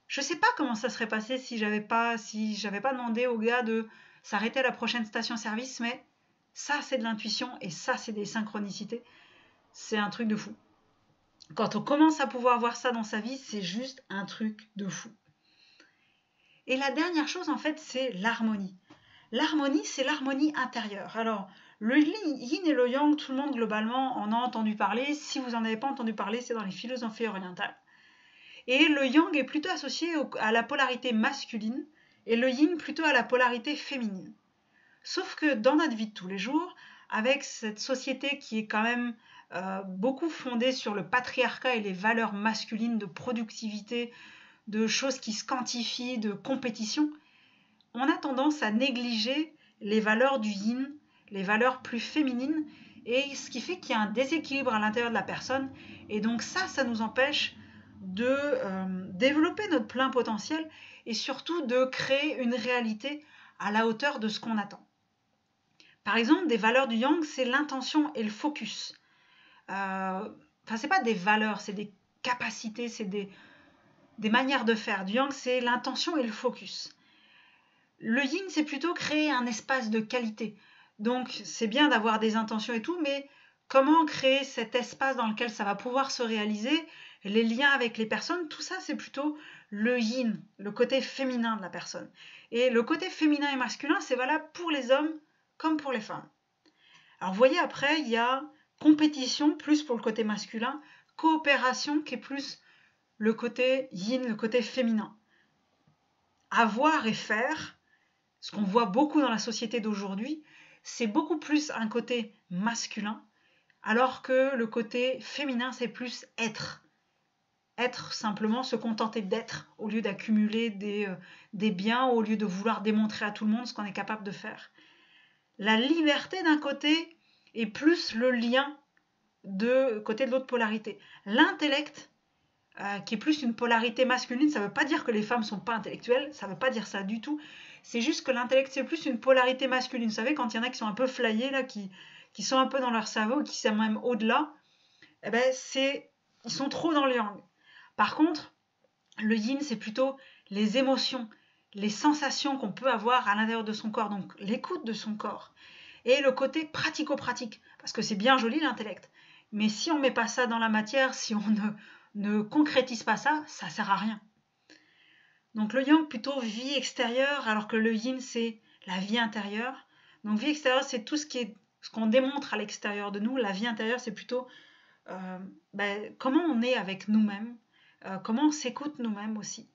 Je ne sais pas comment ça serait passé si j'avais pas demandé au gars de s'arrêter à la prochaine station-service, mais ça, c'est de l'intuition et ça, c'est des synchronicités. C'est un truc de fou. Quand on commence à pouvoir voir ça dans sa vie, c'est juste un truc de fou. Et la dernière chose, en fait, c'est l'harmonie. L'harmonie, c'est l'harmonie intérieure. Alors, le yin et le yang, tout le monde globalement en a entendu parler. Si vous n'en avez pas entendu parler, c'est dans les philosophies orientales. Et le yang est plutôt associé à la polarité masculine et le yin plutôt à la polarité féminine. Sauf que dans notre vie de tous les jours, avec cette société qui est quand même beaucoup fondée sur le patriarcat et les valeurs masculines de productivité, de choses qui se quantifient, de compétition, on a tendance à négliger les valeurs du yin, les valeurs plus féminines, et ce qui fait qu'il y a un déséquilibre à l'intérieur de la personne. Et donc ça nous empêche de développer notre plein potentiel et surtout de créer une réalité à la hauteur de ce qu'on attend. Par exemple, des valeurs du yang, c'est l'intention et le focus. C'est pas des valeurs, c'est des capacités, c'est des manières de faire. Du yang, c'est l'intention et le focus. Le yin, c'est plutôt créer un espace de qualité. Donc, c'est bien d'avoir des intentions et tout, mais comment créer cet espace dans lequel ça va pouvoir se réaliser, les liens avec les personnes, tout ça, c'est plutôt le yin, le côté féminin de la personne. Et le côté féminin et masculin, c'est valable pour les hommes comme pour les femmes. Alors, vous voyez, après, il y a compétition plus pour le côté masculin, coopération qui est plus le côté yin, le côté féminin. Avoir et faire, ce qu'on voit beaucoup dans la société d'aujourd'hui, c'est beaucoup plus un côté masculin, alors que le côté féminin, c'est plus être. Être, simplement se contenter d'être, au lieu d'accumuler des biens, au lieu de vouloir démontrer à tout le monde ce qu'on est capable de faire. La liberté d'un côté est plus le lien de côté de l'autre polarité. L'intellect, qui est plus une polarité masculine, ça ne veut pas dire que les femmes ne sont pas intellectuelles, ça ne veut pas dire ça du tout. C'est juste que l'intellect, c'est plus une polarité masculine. Vous savez, quand il y en a qui sont un peu flyés, là, qui sont un peu dans leur cerveau, qui sont même au-delà, eh ben, ils sont trop dans le yang. Par contre, le yin, c'est plutôt les émotions, les sensations qu'on peut avoir à l'intérieur de son corps, donc l'écoute de son corps. Et le côté pratico-pratique, parce que c'est bien joli l'intellect, mais si on ne met pas ça dans la matière, si on ne concrétise pas ça, ça ne sert à rien. Donc le yang, plutôt vie extérieure, alors que le yin, c'est la vie intérieure. Donc vie extérieure, c'est tout ce qu'on démontre à l'extérieur de nous. La vie intérieure, c'est plutôt comment on est avec nous-mêmes, comment on s'écoute nous-mêmes aussi.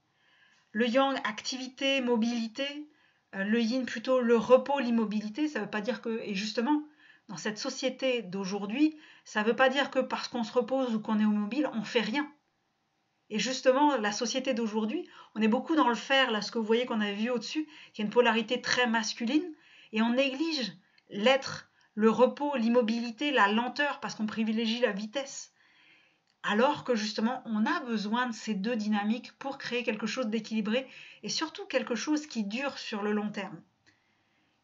Le yang, activité, mobilité. Le yin, plutôt le repos, l'immobilité. Ça ne veut pas dire que, et justement, dans cette société d'aujourd'hui, ça ne veut pas dire que parce qu'on se repose ou qu'on est immobile, on ne fait rien. Et justement, la société d'aujourd'hui, on est beaucoup dans le faire, là, ce que vous voyez qu'on avait vu au-dessus, qui est une polarité très masculine, et on néglige l'être, le repos, l'immobilité, la lenteur, parce qu'on privilégie la vitesse. Alors que justement, on a besoin de ces deux dynamiques pour créer quelque chose d'équilibré, et surtout quelque chose qui dure sur le long terme.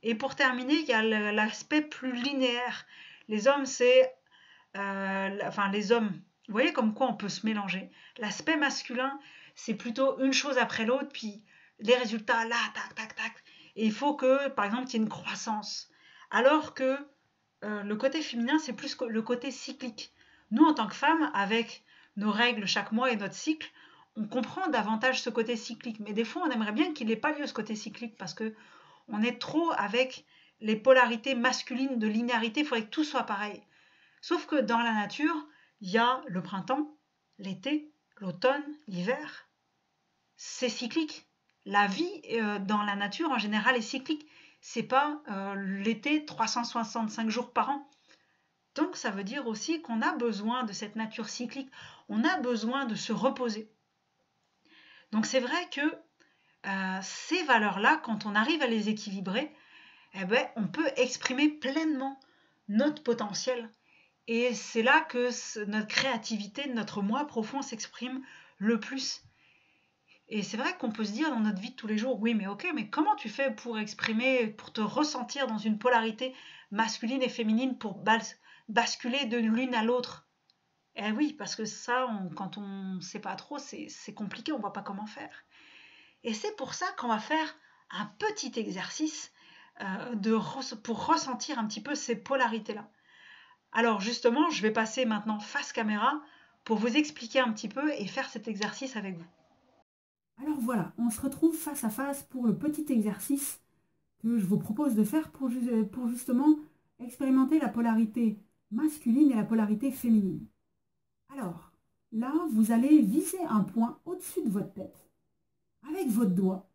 Et pour terminer, il y a l'aspect plus linéaire. Les hommes, les hommes, vous voyez comme quoi on peut se mélanger. L'aspect masculin, c'est plutôt une chose après l'autre, puis les résultats là, tac, tac, tac. Et il faut que, par exemple, il y ait une croissance. Alors que le côté féminin, c'est plus le côté cyclique. Nous, en tant que femmes, avec nos règles chaque mois et notre cycle, on comprend davantage ce côté cyclique. Mais des fois, on aimerait bien qu'il n'ait pas lieu ce côté cyclique, parce que on est trop avec les polarités masculines de linéarité, il faudrait que tout soit pareil. Sauf que dans la nature, il y a le printemps, l'été, l'automne, l'hiver. C'est cyclique. La vie dans la nature, en général, est cyclique. C'est pas l'été 365 jours par an. Donc ça veut dire aussi qu'on a besoin de cette nature cyclique. On a besoin de se reposer. Donc c'est vrai que ces valeurs-là, quand on arrive à les équilibrer, eh ben, on peut exprimer pleinement notre potentiel. Et c'est là que notre créativité, notre moi profond s'exprime le plus. Et c'est vrai qu'on peut se dire dans notre vie de tous les jours, oui, mais ok, mais comment tu fais pour exprimer, pour te ressentir dans une polarité masculine et féminine pour basculer de l'une à l'autre? Eh oui, parce que ça, quand on ne sait pas trop, c'est compliqué, on ne voit pas comment faire. Et c'est pour ça qu'on va faire un petit exercice pour ressentir un petit peu ces polarités-là. Alors justement, je vais passer maintenant face caméra pour vous expliquer un petit peu et faire cet exercice avec vous. Alors voilà, on se retrouve face à face pour le petit exercice que je vous propose de faire pour justement expérimenter la polarité masculine et la polarité féminine. Alors, là, vous allez viser un point au-dessus de votre tête avec votre doigt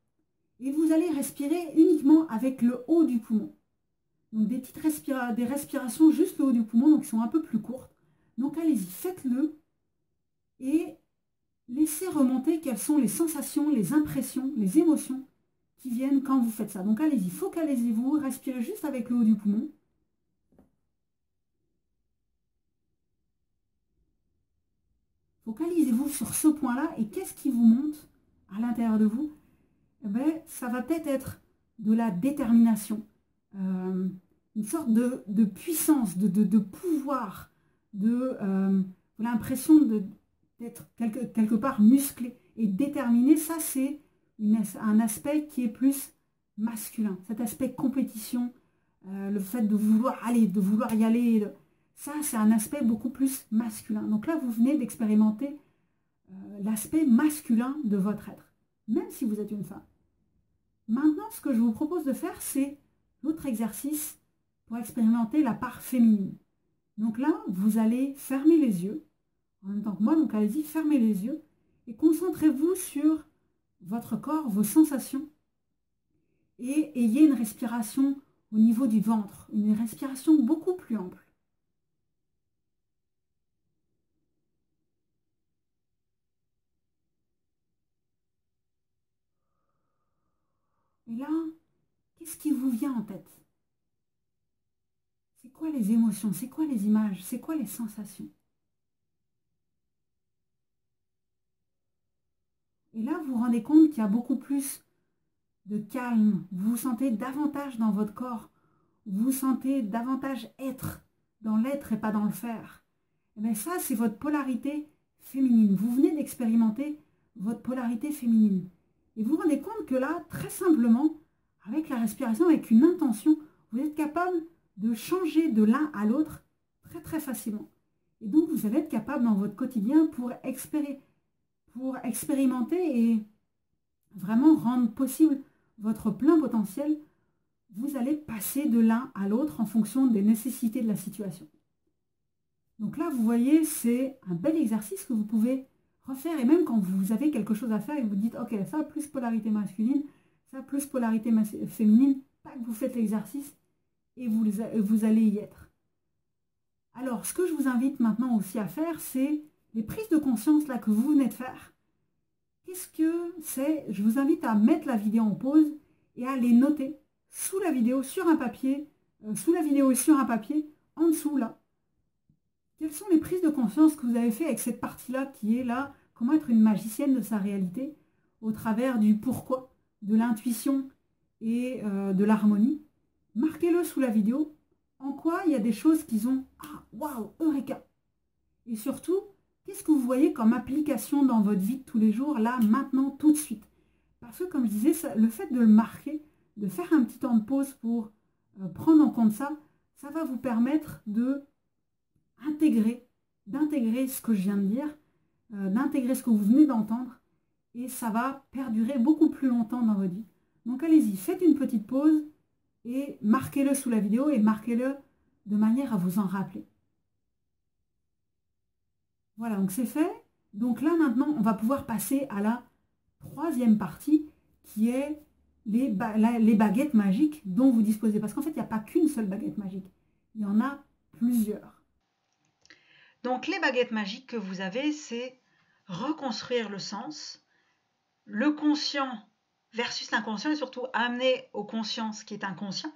et vous allez respirer uniquement avec le haut du poumon. Donc des petites respirations juste le haut du poumon, donc qui sont un peu plus courtes. Donc allez-y, faites-le et laissez remonter quelles sont les sensations, les impressions, les émotions qui viennent quand vous faites ça. Donc allez-y, focalisez-vous, respirez juste avec le haut du poumon. Focalisez-vous sur ce point-là et qu'est-ce qui vous monte à l'intérieur de vous? Eh bien, ça va peut-être être de la détermination, une sorte de puissance, de pouvoir, l'impression d'être quelque part musclé et déterminé. Ça, c'est un aspect qui est plus masculin. Cet aspect compétition, le fait de vouloir aller, de vouloir y aller, ça, c'est un aspect beaucoup plus masculin. Donc là, vous venez d'expérimenter l'aspect masculin de votre être, même si vous êtes une femme. Maintenant, ce que je vous propose de faire, c'est l'autre exercice pour expérimenter la part féminine. Donc là, vous allez fermer les yeux, en même temps que moi, donc allez-y, fermez les yeux et concentrez-vous sur votre corps, vos sensations et ayez une respiration au niveau du ventre, une respiration beaucoup plus ample. Et là, qu'est-ce qui vous vient en tête? C'est quoi les émotions? C'est quoi les images? C'est quoi les sensations? Et là, vous vous rendez compte qu'il y a beaucoup plus de calme. Vous vous sentez davantage dans votre corps. Vous vous sentez davantage être, dans l'être et pas dans le faire. Et bien ça, c'est votre polarité féminine. Vous venez d'expérimenter votre polarité féminine. Et vous vous rendez compte que là, très simplement, avec la respiration, avec une intention, vous êtes capable de changer de l'un à l'autre très très facilement. Et donc, vous allez être capable dans votre quotidien pour expérimenter et vraiment rendre possible votre plein potentiel. Vous allez passer de l'un à l'autre en fonction des nécessités de la situation. Donc là, vous voyez, c'est un bel exercice que vous pouvez refaire. Et même quand vous avez quelque chose à faire et vous dites, ok, ça plus polarité masculine, ça plus polarité féminine, vous faites l'exercice et vous allez y être. Alors, ce que je vous invite maintenant aussi à faire, c'est les prises de conscience là que vous venez de faire. Qu'est-ce que c'est? Je vous invite à mettre la vidéo en pause et à les noter sous la vidéo, sur un papier, sous la vidéo et sur un papier, en dessous là. Quelles sont les prises de conscience que vous avez fait avec cette partie-là qui est là, comment être une magicienne de sa réalité, au travers du pourquoi, de l'intuition et de l'harmonie. Marquez-le sous la vidéo, en quoi il y a des choses qui ont « Ah, waouh, eureka !» Et surtout, qu'est-ce que vous voyez comme application dans votre vie de tous les jours, là, maintenant, tout de suite? Parce que, comme je disais, ça, le fait de le marquer, de faire un petit temps de pause pour prendre en compte ça, ça va vous permettre d'intégrer ce que je viens de dire, d'intégrer ce que vous venez d'entendre, et ça va perdurer beaucoup plus longtemps dans votre vie. Donc allez-y, faites une petite pause et marquez-le sous la vidéo et marquez-le de manière à vous en rappeler. Voilà, donc c'est fait. Donc là maintenant, on va pouvoir passer à la troisième partie qui est les baguettes magiques dont vous disposez. Parce qu'en fait, il n'y a pas qu'une seule baguette magique. Il y en a plusieurs. Donc les baguettes magiques que vous avez, c'est reconstruire le sens, le conscient versus l'inconscient et surtout amener au conscient ce qui est inconscient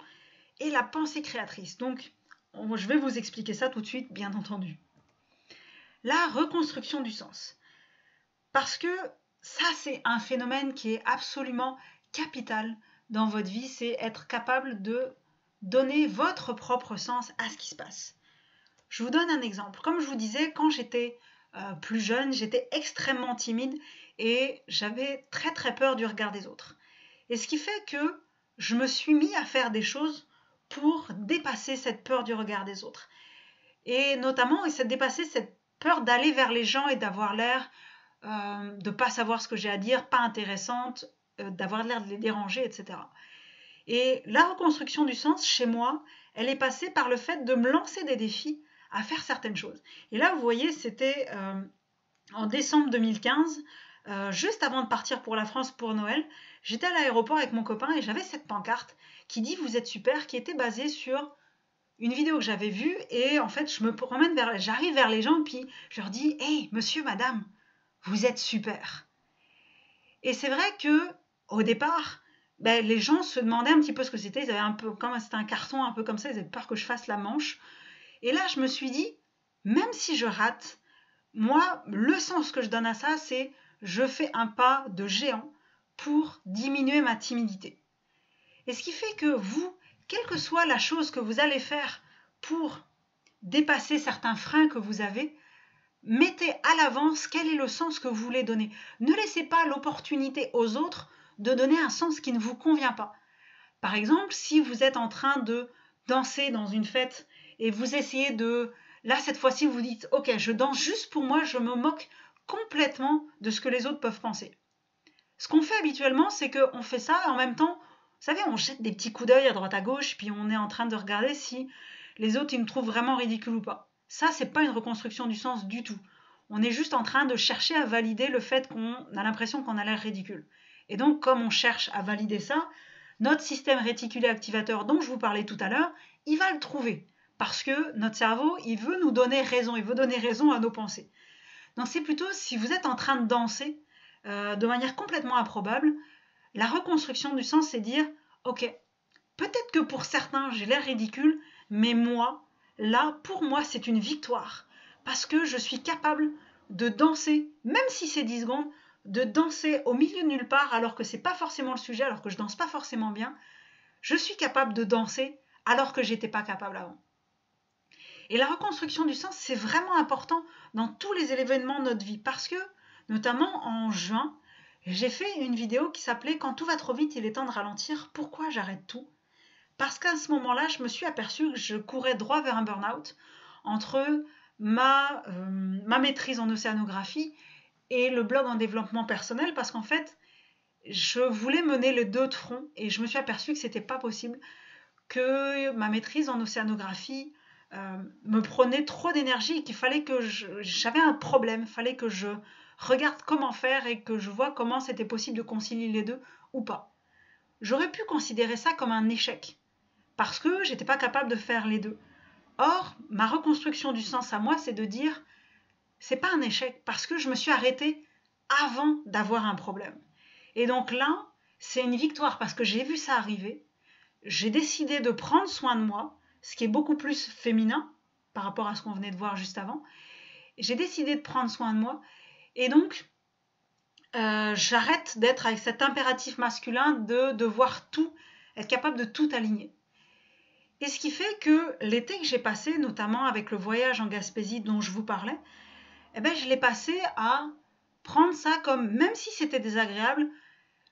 et la pensée créatrice. Donc je vais vous expliquer ça tout de suite, bien entendu. La reconstruction du sens. Parce que ça, c'est un phénomène qui est absolument capital dans votre vie, c'est être capable de donner votre propre sens à ce qui se passe. Je vous donne un exemple. Comme je vous disais, quand j'étais plus jeune, j'étais extrêmement timide et j'avais très très peur du regard des autres. Et ce qui fait que je me suis mis à faire des choses pour dépasser cette peur du regard des autres. Et notamment, dépasser cette peur d'aller vers les gens et d'avoir l'air de ne pas savoir ce que j'ai à dire, pas intéressante, d'avoir l'air de les déranger, etc. Et la reconstruction du sens, chez moi, elle est passée par le fait de me lancer des défis à faire certaines choses. Et là, vous voyez, c'était en décembre 2015, juste avant de partir pour la France pour Noël. J'étais à l'aéroport avec mon copain et j'avais cette pancarte qui dit « Vous êtes super », qui était basée sur une vidéo que j'avais vue. Et en fait, j'arrive vers les gens et puis je leur dis « Hey, monsieur, madame, vous êtes super ». Et c'est vrai que au départ, les gens se demandaient un petit peu ce que c'était. Ils avaient un peu, comme c'était un carton un peu comme ça, ils avaient peur que je fasse la manche. Et là, je me suis dit, même si je rate, moi, le sens que je donne à ça, c'est je fais un pas de géant pour diminuer ma timidité. Et ce qui fait que vous, quelle que soit la chose que vous allez faire pour dépasser certains freins que vous avez, mettez à l'avance quel est le sens que vous voulez donner. Ne laissez pas l'opportunité aux autres de donner un sens qui ne vous convient pas. Par exemple, si vous êtes en train de danser dans une fête et vous essayez de... Là, cette fois-ci, vous dites « Ok, je danse juste pour moi, je me moque complètement de ce que les autres peuvent penser. » Ce qu'on fait habituellement, c'est qu'on fait ça et en même temps, vous savez, on jette des petits coups d'œil à droite à gauche puis on est en train de regarder si les autres ils me trouvent vraiment ridicule ou pas. Ça, c'est pas une reconstruction du sens du tout. On est juste en train de chercher à valider le fait qu'on a l'impression qu'on a l'air ridicule. Et donc, comme on cherche à valider ça, notre système réticulé activateur dont je vous parlais tout à l'heure, il va le trouver. Parce que notre cerveau, il veut nous donner raison, il veut donner raison à nos pensées. Donc c'est plutôt si vous êtes en train de danser de manière complètement improbable, la reconstruction du sens, c'est dire, ok, peut-être que pour certains, j'ai l'air ridicule, mais moi, là, pour moi, c'est une victoire. Parce que je suis capable de danser, même si c'est 10 secondes, de danser au milieu de nulle part, alors que c'est pas forcément le sujet, alors que je danse pas forcément bien. Je suis capable de danser alors que j'étais pas capable avant. Et la reconstruction du sens, c'est vraiment important dans tous les événements de notre vie parce que, notamment en juin, j'ai fait une vidéo qui s'appelait « Quand tout va trop vite, il est temps de ralentir. Pourquoi j'arrête tout ?» Parce qu'à ce moment-là, je me suis aperçue que je courais droit vers un burn-out entre ma maîtrise en océanographie et le blog en développement personnel parce qu'en fait, je voulais mener les deux de front et je me suis aperçue que c'était pas possible, que ma maîtrise en océanographie me prenait trop d'énergie et qu'il fallait que j'avais un problème, il fallait que je regarde comment faire et que je vois comment c'était possible de concilier les deux ou pas. J'aurais pu considérer ça comme un échec parce que j'étais pas capable de faire les deux. Or, ma reconstruction du sens à moi, c'est de dire c'est pas un échec parce que je me suis arrêtée avant d'avoir un problème. Et donc là, c'est une victoire parce que j'ai vu ça arriver. J'ai décidé de prendre soin de moi, ce qui est beaucoup plus féminin par rapport à ce qu'on venait de voir juste avant. J'ai décidé de prendre soin de moi et donc j'arrête d'être avec cet impératif masculin de devoir tout, être capable de tout aligner. Et ce qui fait que l'été que j'ai passé, notamment avec le voyage en Gaspésie dont je vous parlais, eh ben, je l'ai passé à prendre ça comme, même si c'était désagréable,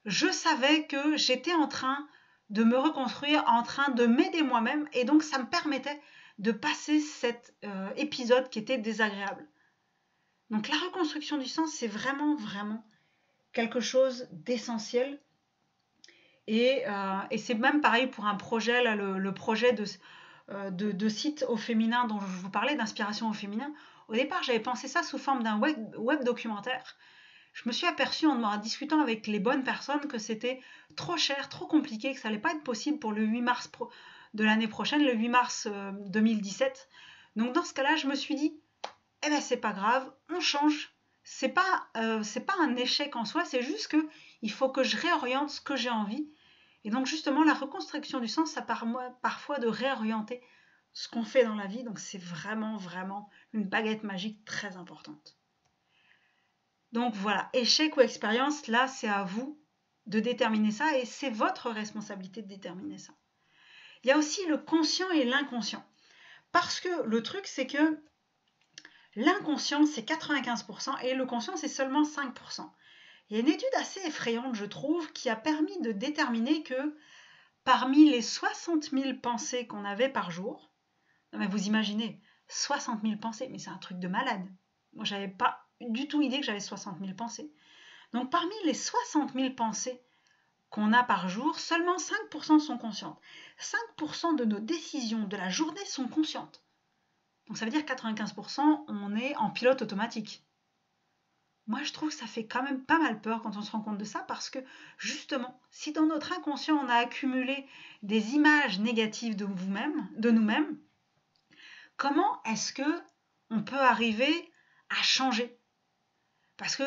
je savais que j'étais en train de me reconstruire, en train de m'aider moi-même, et donc ça me permettait de passer cet épisode qui était désagréable. Donc la reconstruction du sens, c'est vraiment, vraiment quelque chose d'essentiel. Et c'est même pareil pour un projet, là, le projet de site au féminin dont je vous parlais, d'inspiration au féminin. Au départ, j'avais pensé ça sous forme d'un web documentaire. Je me suis aperçue en discutant avec les bonnes personnes que c'était trop cher, trop compliqué, que ça n'allait pas être possible pour le 8 mars de l'année prochaine, le 8 mars 2017. Donc dans ce cas-là, je me suis dit, eh ben c'est pas grave, on change. C'est pas un échec en soi, c'est juste que il faut que je réoriente ce que j'ai envie. Et donc justement, la reconstruction du sens, ça permet parfois de réorienter ce qu'on fait dans la vie. Donc c'est vraiment, vraiment une baguette magique très importante. Donc voilà, échec ou expérience, là c'est à vous de déterminer ça et c'est votre responsabilité de déterminer ça. Il y a aussi le conscient et l'inconscient. Parce que le truc c'est que l'inconscient c'est 95% et le conscient c'est seulement 5%. Il y a une étude assez effrayante je trouve qui a permis de déterminer que parmi les 60 000 pensées qu'on avait par jour, non mais vous imaginez, 60 000 pensées, mais c'est un truc de malade. Moi j'avais pas du tout idée que j'avais 60 000 pensées. Donc parmi les 60 000 pensées qu'on a par jour, seulement 5% sont conscientes. 5% de nos décisions de la journée sont conscientes. Donc ça veut dire 95% on est en pilote automatique. Moi je trouve que ça fait quand même pas mal peur quand on se rend compte de ça parce que justement, si dans notre inconscient on a accumulé des images négatives de nous-mêmes, comment est-ce que on peut arriver à changer ? Parce que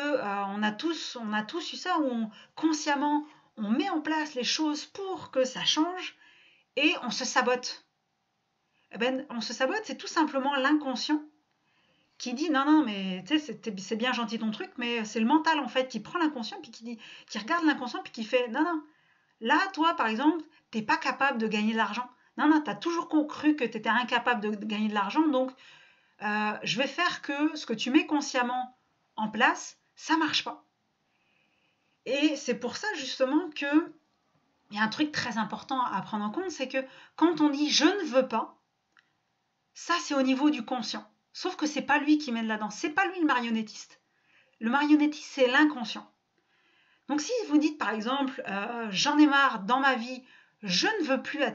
on a tous eu ça où consciemment on met en place les choses pour que ça change et on se sabote. Eh ben, on se sabote, c'est tout simplement l'inconscient qui dit non mais tu sais c'est bien gentil ton truc mais c'est le mental en fait qui prend l'inconscient puis qui regarde l'inconscient puis qui fait non là toi par exemple t'es pas capable de gagner de l'argent non t'as toujours cru que t'étais incapable de gagner de l'argent donc je vais faire que ce que tu mets consciemment en place, ça marche pas. Et c'est pour ça justement que il y a un truc très important à prendre en compte, c'est que quand on dit je ne veux pas, ça c'est au niveau du conscient. Sauf que c'est pas lui qui mène là-dedans, c'est pas lui le marionnettiste. Le marionnettiste c'est l'inconscient. Donc si vous dites par exemple j'en ai marre dans ma vie, je ne veux pas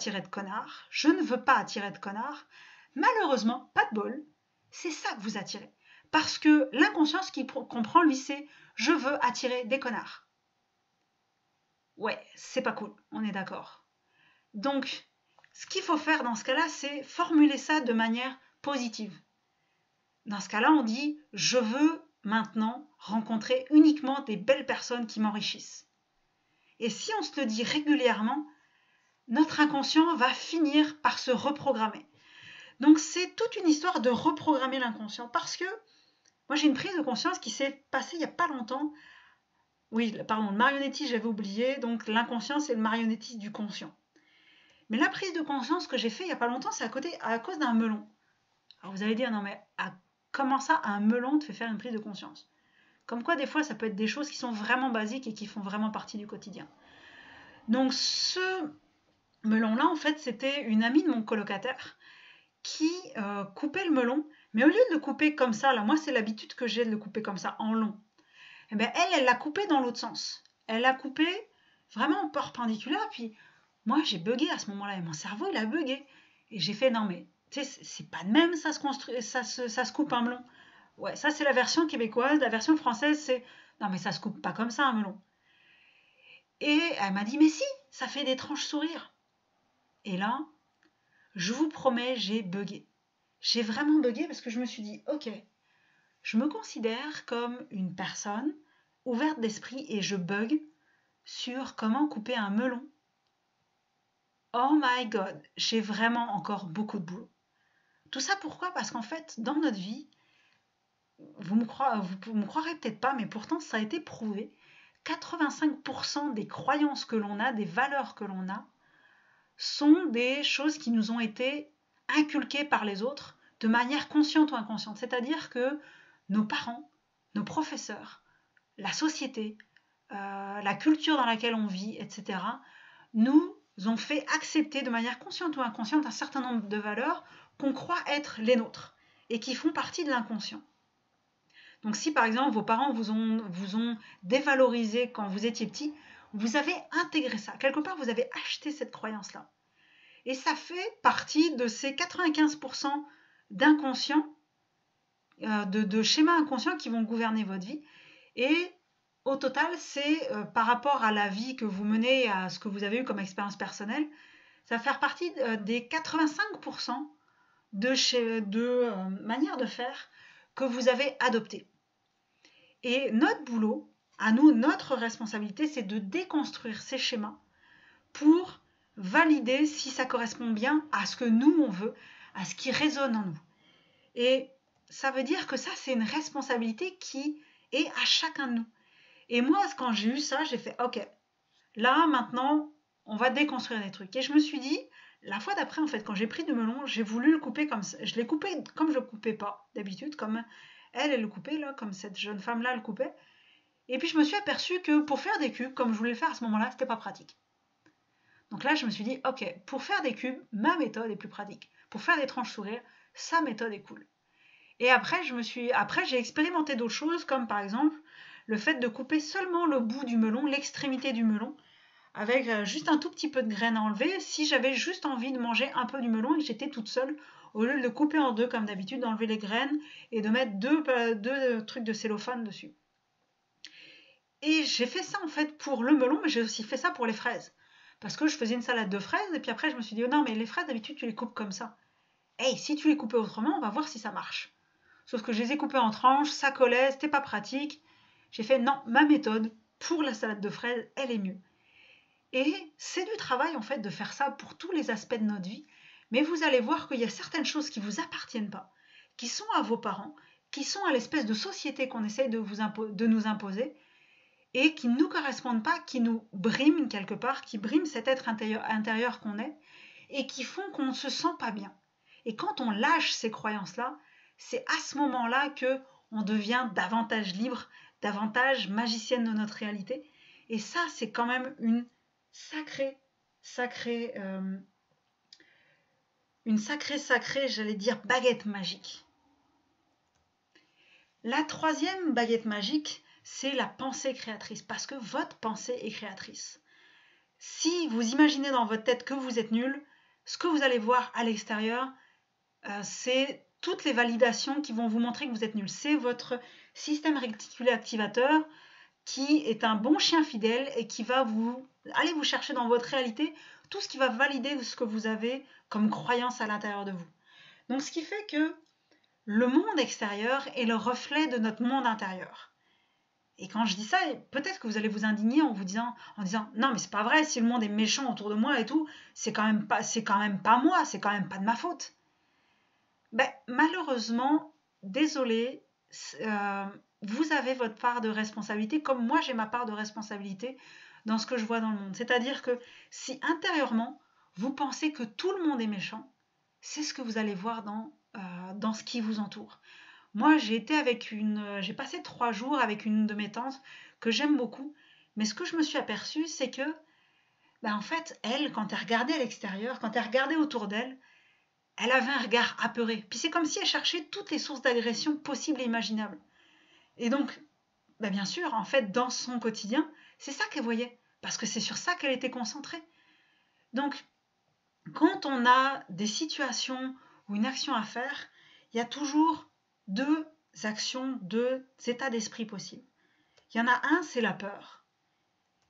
attirer de connards, malheureusement, pas de bol, C'est ça que vous attirez. Parce que l'inconscient, ce qu'il comprend, lui, c'est « je veux attirer des connards ». Ouais, c'est pas cool, on est d'accord. Donc, ce qu'il faut faire dans ce cas-là, c'est formuler ça de manière positive. Dans ce cas-là, on dit « je veux maintenant rencontrer uniquement des belles personnes qui m'enrichissent ». Et si on se le dit régulièrement, notre inconscient va finir par se reprogrammer. Donc c'est toute une histoire de reprogrammer l'inconscient parce que moi j'ai une prise de conscience qui s'est passée il n'y a pas longtemps. Oui, pardon, le marionnettisme j'avais oublié, donc l'inconscient c'est le marionnettisme du conscient. Mais la prise de conscience que j'ai fait il n'y a pas longtemps, c'est à cause d'un melon. Alors vous allez dire, non mais comment ça un melon te fait faire une prise de conscience? Comme quoi des fois ça peut être des choses qui sont vraiment basiques et qui font vraiment partie du quotidien. Donc ce melon-là, en fait, c'était une amie de mon colocataire qui coupait le melon, mais au lieu de le couper comme ça, là, moi c'est l'habitude que j'ai de le couper comme ça, en long, et bien elle l'a coupé dans l'autre sens. Elle l'a coupé vraiment perpendiculaire, puis moi j'ai bugué à ce moment-là, et mon cerveau il a bugué. Et j'ai fait, non mais, tu sais, c'est pas de même ça se construit, ça se coupe un melon. Ouais, ça c'est la version québécoise, la version française c'est, non mais ça se coupe pas comme ça un melon. Et elle m'a dit, mais si, ça fait des tranches sourires. Et là, je vous promets, j'ai bugué. J'ai vraiment bugué parce que je me suis dit, ok, je me considère comme une personne ouverte d'esprit et je bug sur comment couper un melon. Oh my god, j'ai vraiment encore beaucoup de boulot. Tout ça pourquoi? Parce qu'en fait, dans notre vie, vous me croirez peut-être pas, mais pourtant ça a été prouvé, 85% des croyances que l'on a, des valeurs que l'on a, sont des choses qui nous ont été inculquées par les autres de manière consciente ou inconsciente. C'est-à-dire que nos parents, nos professeurs, la société, la culture dans laquelle on vit, etc., nous ont fait accepter de manière consciente ou inconsciente un certain nombre de valeurs qu'on croit être les nôtres et qui font partie de l'inconscient. Donc si par exemple vos parents vous ont dévalorisé quand vous étiez petit, vous avez intégré ça. Quelque part, vous avez acheté cette croyance-là. Et ça fait partie de ces 95% d'inconscients, de schémas inconscients qui vont gouverner votre vie. Et au total, c'est par rapport à la vie que vous menez, à ce que vous avez eu comme expérience personnelle, ça va faire partie des 85% de manières de faire que vous avez adoptées. Et notre boulot, à nous, notre responsabilité, c'est de déconstruire ces schémas pour valider si ça correspond bien à ce que nous, on veut, à ce qui résonne en nous. Et ça veut dire que ça, c'est une responsabilité qui est à chacun de nous. Et moi, quand j'ai eu ça, j'ai fait, ok, là, maintenant, on va déconstruire des trucs. Et je me suis dit, la fois d'après, en fait, quand j'ai pris du melon, j'ai voulu le couper comme ça. Je l'ai coupé comme je le coupais pas, d'habitude, comme elle le coupait, là, comme cette jeune femme-là le coupait. Et puis, je me suis aperçue que pour faire des cubes, comme je voulais le faire à ce moment-là, c'était pas pratique. Donc là, je me suis dit, ok, pour faire des cubes, ma méthode est plus pratique. Pour faire des tranches sourires, sa méthode est cool. Et après, j'ai expérimenté d'autres choses, comme par exemple le fait de couper seulement le bout du melon, l'extrémité du melon, avec juste un tout petit peu de graines à enlever, si j'avais juste envie de manger un peu du melon et que j'étais toute seule, au lieu de le couper en deux comme d'habitude, d'enlever les graines et de mettre deux trucs de cellophane dessus. Et j'ai fait ça en fait pour le melon, mais j'ai aussi fait ça pour les fraises. Parce que je faisais une salade de fraises, et puis après je me suis dit, oh non, mais les fraises d'habitude tu les coupes comme ça. Hey, si tu les coupais autrement, on va voir si ça marche. Sauf que je les ai coupées en tranches, ça collait, c'était pas pratique. J'ai fait, non, ma méthode pour la salade de fraises, elle est mieux. Et c'est du travail en fait de faire ça pour tous les aspects de notre vie. Mais vous allez voir qu'il y a certaines choses qui ne vous appartiennent pas, qui sont à vos parents, qui sont à l'espèce de société qu'on essaye de nous imposer, et qui ne nous correspondent pas, qui nous briment quelque part, qui briment cet être intérieur qu'on est, et qui font qu'on ne se sent pas bien. Et quand on lâche ces croyances-là, c'est à ce moment-là qu'on devient davantage libre, davantage magicienne de notre réalité. Et ça, c'est quand même une sacrée, j'allais dire, baguette magique. La troisième baguette magique, c'est la pensée créatrice, parce que votre pensée est créatrice. Si vous imaginez dans votre tête que vous êtes nul, ce que vous allez voir à l'extérieur, c'est toutes les validations qui vont vous montrer que vous êtes nul. C'est votre système réticulé activateur qui est un bon chien fidèle et qui va aller vous chercher dans votre réalité tout ce qui va valider ce que vous avez comme croyance à l'intérieur de vous. Donc ce qui fait que le monde extérieur est le reflet de notre monde intérieur. Et quand je dis ça, peut-être que vous allez vous indigner en disant non mais c'est pas vrai, si le monde est méchant autour de moi et tout, c'est quand même pas moi, c'est quand même pas de ma faute. Malheureusement, désolé, vous avez votre part de responsabilité, comme moi j'ai ma part de responsabilité dans ce que je vois dans le monde. C'est-à-dire que si intérieurement, vous pensez que tout le monde est méchant, c'est ce que vous allez voir dans ce qui vous entoure. Moi, j'ai passé 3 jours avec une de mes tantes que j'aime beaucoup, mais ce que je me suis aperçue, c'est que, en fait, elle, quand elle regardait à l'extérieur, quand elle regardait autour d'elle, elle avait un regard apeuré. Puis c'est comme si elle cherchait toutes les sources d'agression possibles et imaginables. Et donc, bien sûr, en fait, dans son quotidien, c'est ça qu'elle voyait, parce que c'est sur ça qu'elle était concentrée. Donc, quand on a des situations ou une action à faire, il y a toujours 2 actions, 2 états d'esprit possibles. Il y en a un, c'est la peur,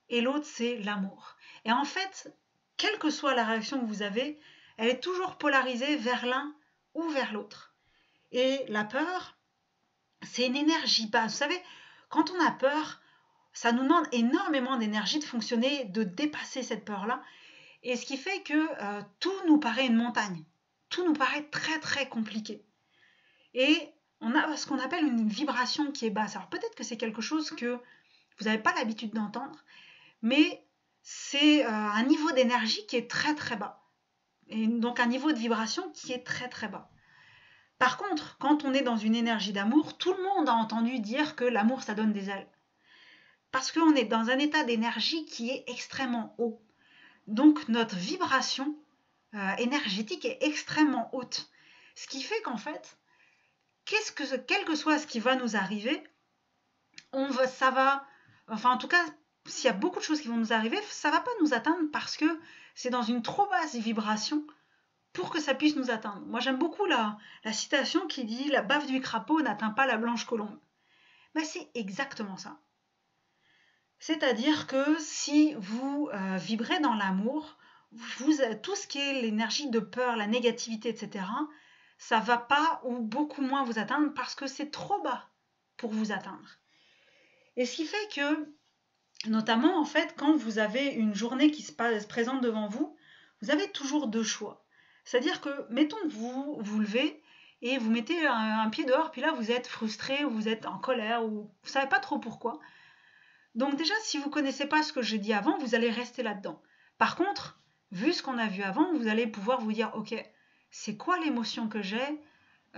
et l'autre, c'est l'amour. Et en fait, quelle que soit la réaction que vous avez, elle est toujours polarisée vers l'un ou vers l'autre. Et la peur, c'est une énergie basse. Vous savez, quand on a peur, ça nous demande énormément d'énergie de fonctionner, de dépasser cette peur-là. Et ce qui fait que tout nous paraît une montagne. Tout nous paraît très très compliqué. Et on a ce qu'on appelle une vibration qui est basse. Alors peut-être que c'est quelque chose que vous n'avez pas l'habitude d'entendre, mais c'est un niveau d'énergie qui est très très bas. Et donc un niveau de vibration qui est très très bas. Par contre, quand on est dans une énergie d'amour, tout le monde a entendu dire que l'amour ça donne des ailes. Parce qu'on est dans un état d'énergie qui est extrêmement haut. Donc notre vibration énergétique est extrêmement haute. Ce qui fait qu'en fait, quel que soit ce qui va nous arriver, en tout cas, s'il y a beaucoup de choses qui vont nous arriver, ça ne va pas nous atteindre parce que c'est dans une trop basse vibration pour que ça puisse nous atteindre. Moi, j'aime beaucoup la citation qui dit « La baffe du crapaud n'atteint pas la blanche colombe ». C'est exactement ça. C'est-à-dire que si vous vibrez dans l'amour, tout ce qui est l'énergie de peur, la négativité, etc., ça ne va pas ou beaucoup moins vous atteindre parce que c'est trop bas pour vous atteindre. Et ce qui fait que, notamment, en fait, quand vous avez une journée qui se présente devant vous, vous avez toujours 2 choix. C'est-à-dire que, mettons que vous vous levez et vous mettez un pied dehors, puis là, vous êtes frustré, ou vous êtes en colère, ou vous ne savez pas trop pourquoi. Donc déjà, si vous ne connaissez pas ce que j'ai dit avant, vous allez rester là-dedans. Par contre, vu ce qu'on a vu avant, vous allez pouvoir vous dire, ok, c'est quoi l'émotion que j'ai?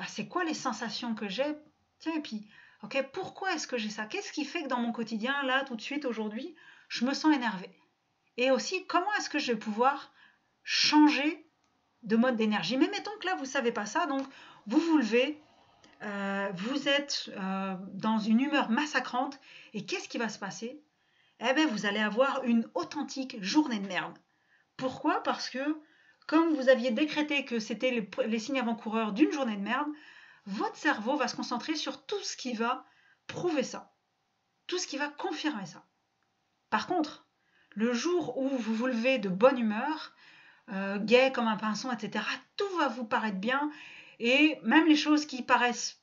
C'est quoi les sensations que j'ai? Tiens, et puis, ok, pourquoi est-ce que j'ai ça? Qu'est-ce qui fait que dans mon quotidien, là, tout de suite, aujourd'hui, je me sens énervée? Et aussi, comment est-ce que je vais pouvoir changer de mode d'énergie? Mais mettons que là, vous ne savez pas ça, donc vous vous levez, vous êtes dans une humeur massacrante, et qu'est-ce qui va se passer? Vous allez avoir une authentique journée de merde. Pourquoi? Parce que, comme vous aviez décrété que c'était les signes avant-coureurs d'une journée de merde, votre cerveau va se concentrer sur tout ce qui va prouver ça, tout ce qui va confirmer ça. Par contre, le jour où vous vous levez de bonne humeur, gai comme un pinson, etc., tout va vous paraître bien, et même les choses qui paraissent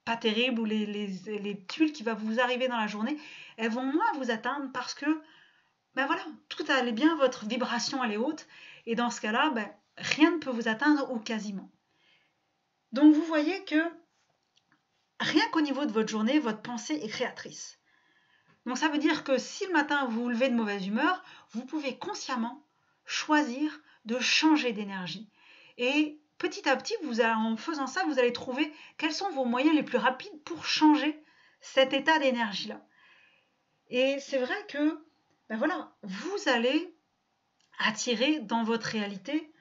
pas terribles ou les tuiles qui vont vous arriver dans la journée, elles vont moins vous atteindre parce que voilà, tout allait bien, votre vibration elle est haute, et dans ce cas-là, rien ne peut vous atteindre ou quasiment. Donc vous voyez que rien qu'au niveau de votre journée, votre pensée est créatrice. Donc ça veut dire que si le matin vous vous levez de mauvaise humeur, vous pouvez consciemment choisir de changer d'énergie. Et petit à petit, en faisant ça, vous allez trouver quels sont vos moyens les plus rapides pour changer cet état d'énergie-là. Et c'est vrai que vous allez attirer dans votre réalité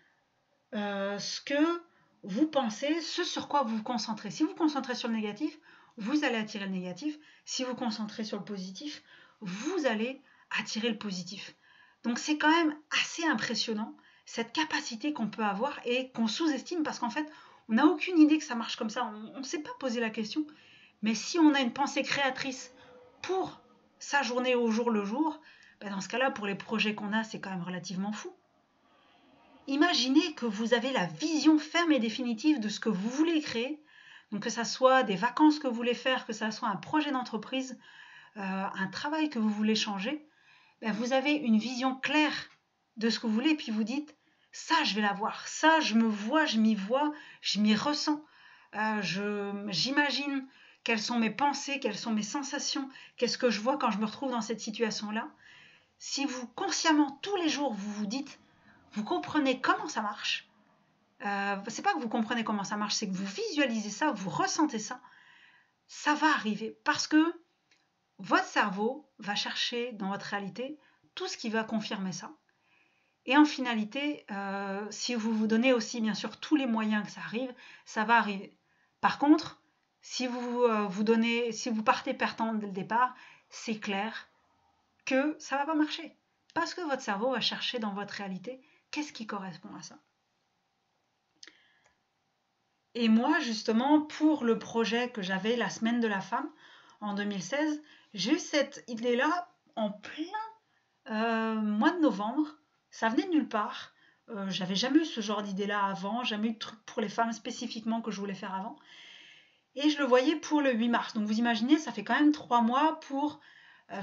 ce que vous pensez, ce sur quoi vous vous concentrez. Si vous vous concentrez sur le négatif, vous allez attirer le négatif. Si vous vous concentrez sur le positif, vous allez attirer le positif. Donc c'est quand même assez impressionnant cette capacité qu'on peut avoir et qu'on sous-estime parce qu'en fait, On n'a aucune idée que ça marche comme ça, on ne s'est pas posé la question. Mais si on a une pensée créatrice pour sa journée au jour le jour, ben dans ce cas-là, pour les projets qu'on a, c'est quand même relativement fou. Imaginez que vous avez la vision ferme et définitive de ce que vous voulez créer, donc que ça soit des vacances que vous voulez faire, que ça soit un projet d'entreprise, un travail que vous voulez changer, ben vous avez une vision claire de ce que vous voulez, et puis vous dites, ça je vais l'avoir, ça je me vois, je m'y ressens, j'imagine quelles sont mes pensées, quelles sont mes sensations, qu'est-ce que je vois quand je me retrouve dans cette situation-là. Si vous, consciemment, tous les jours, vous vous dites, vous comprenez comment ça marche, c'est pas que vous comprenez comment ça marche, c'est que vous visualisez ça, vous ressentez ça, ça va arriver, parce que votre cerveau va chercher dans votre réalité tout ce qui va confirmer ça. Et en finalité, si vous vous donnez aussi bien sûr tous les moyens que ça arrive, ça va arriver. Par contre, si vous partez partant dès le départ, c'est clair que ça ne va pas marcher. Parce que votre cerveau va chercher dans votre réalité qu'est-ce qui correspond à ça. Et moi, justement, pour le projet que j'avais la semaine de la femme en 2016, j'ai eu cette idée-là en plein mois de novembre. Ça venait de nulle part. J'avais jamais eu ce genre d'idée-là avant, jamais eu de truc pour les femmes spécifiquement que je voulais faire avant. Et je le voyais pour le 8 mars. Donc vous imaginez, ça fait quand même 3 mois pour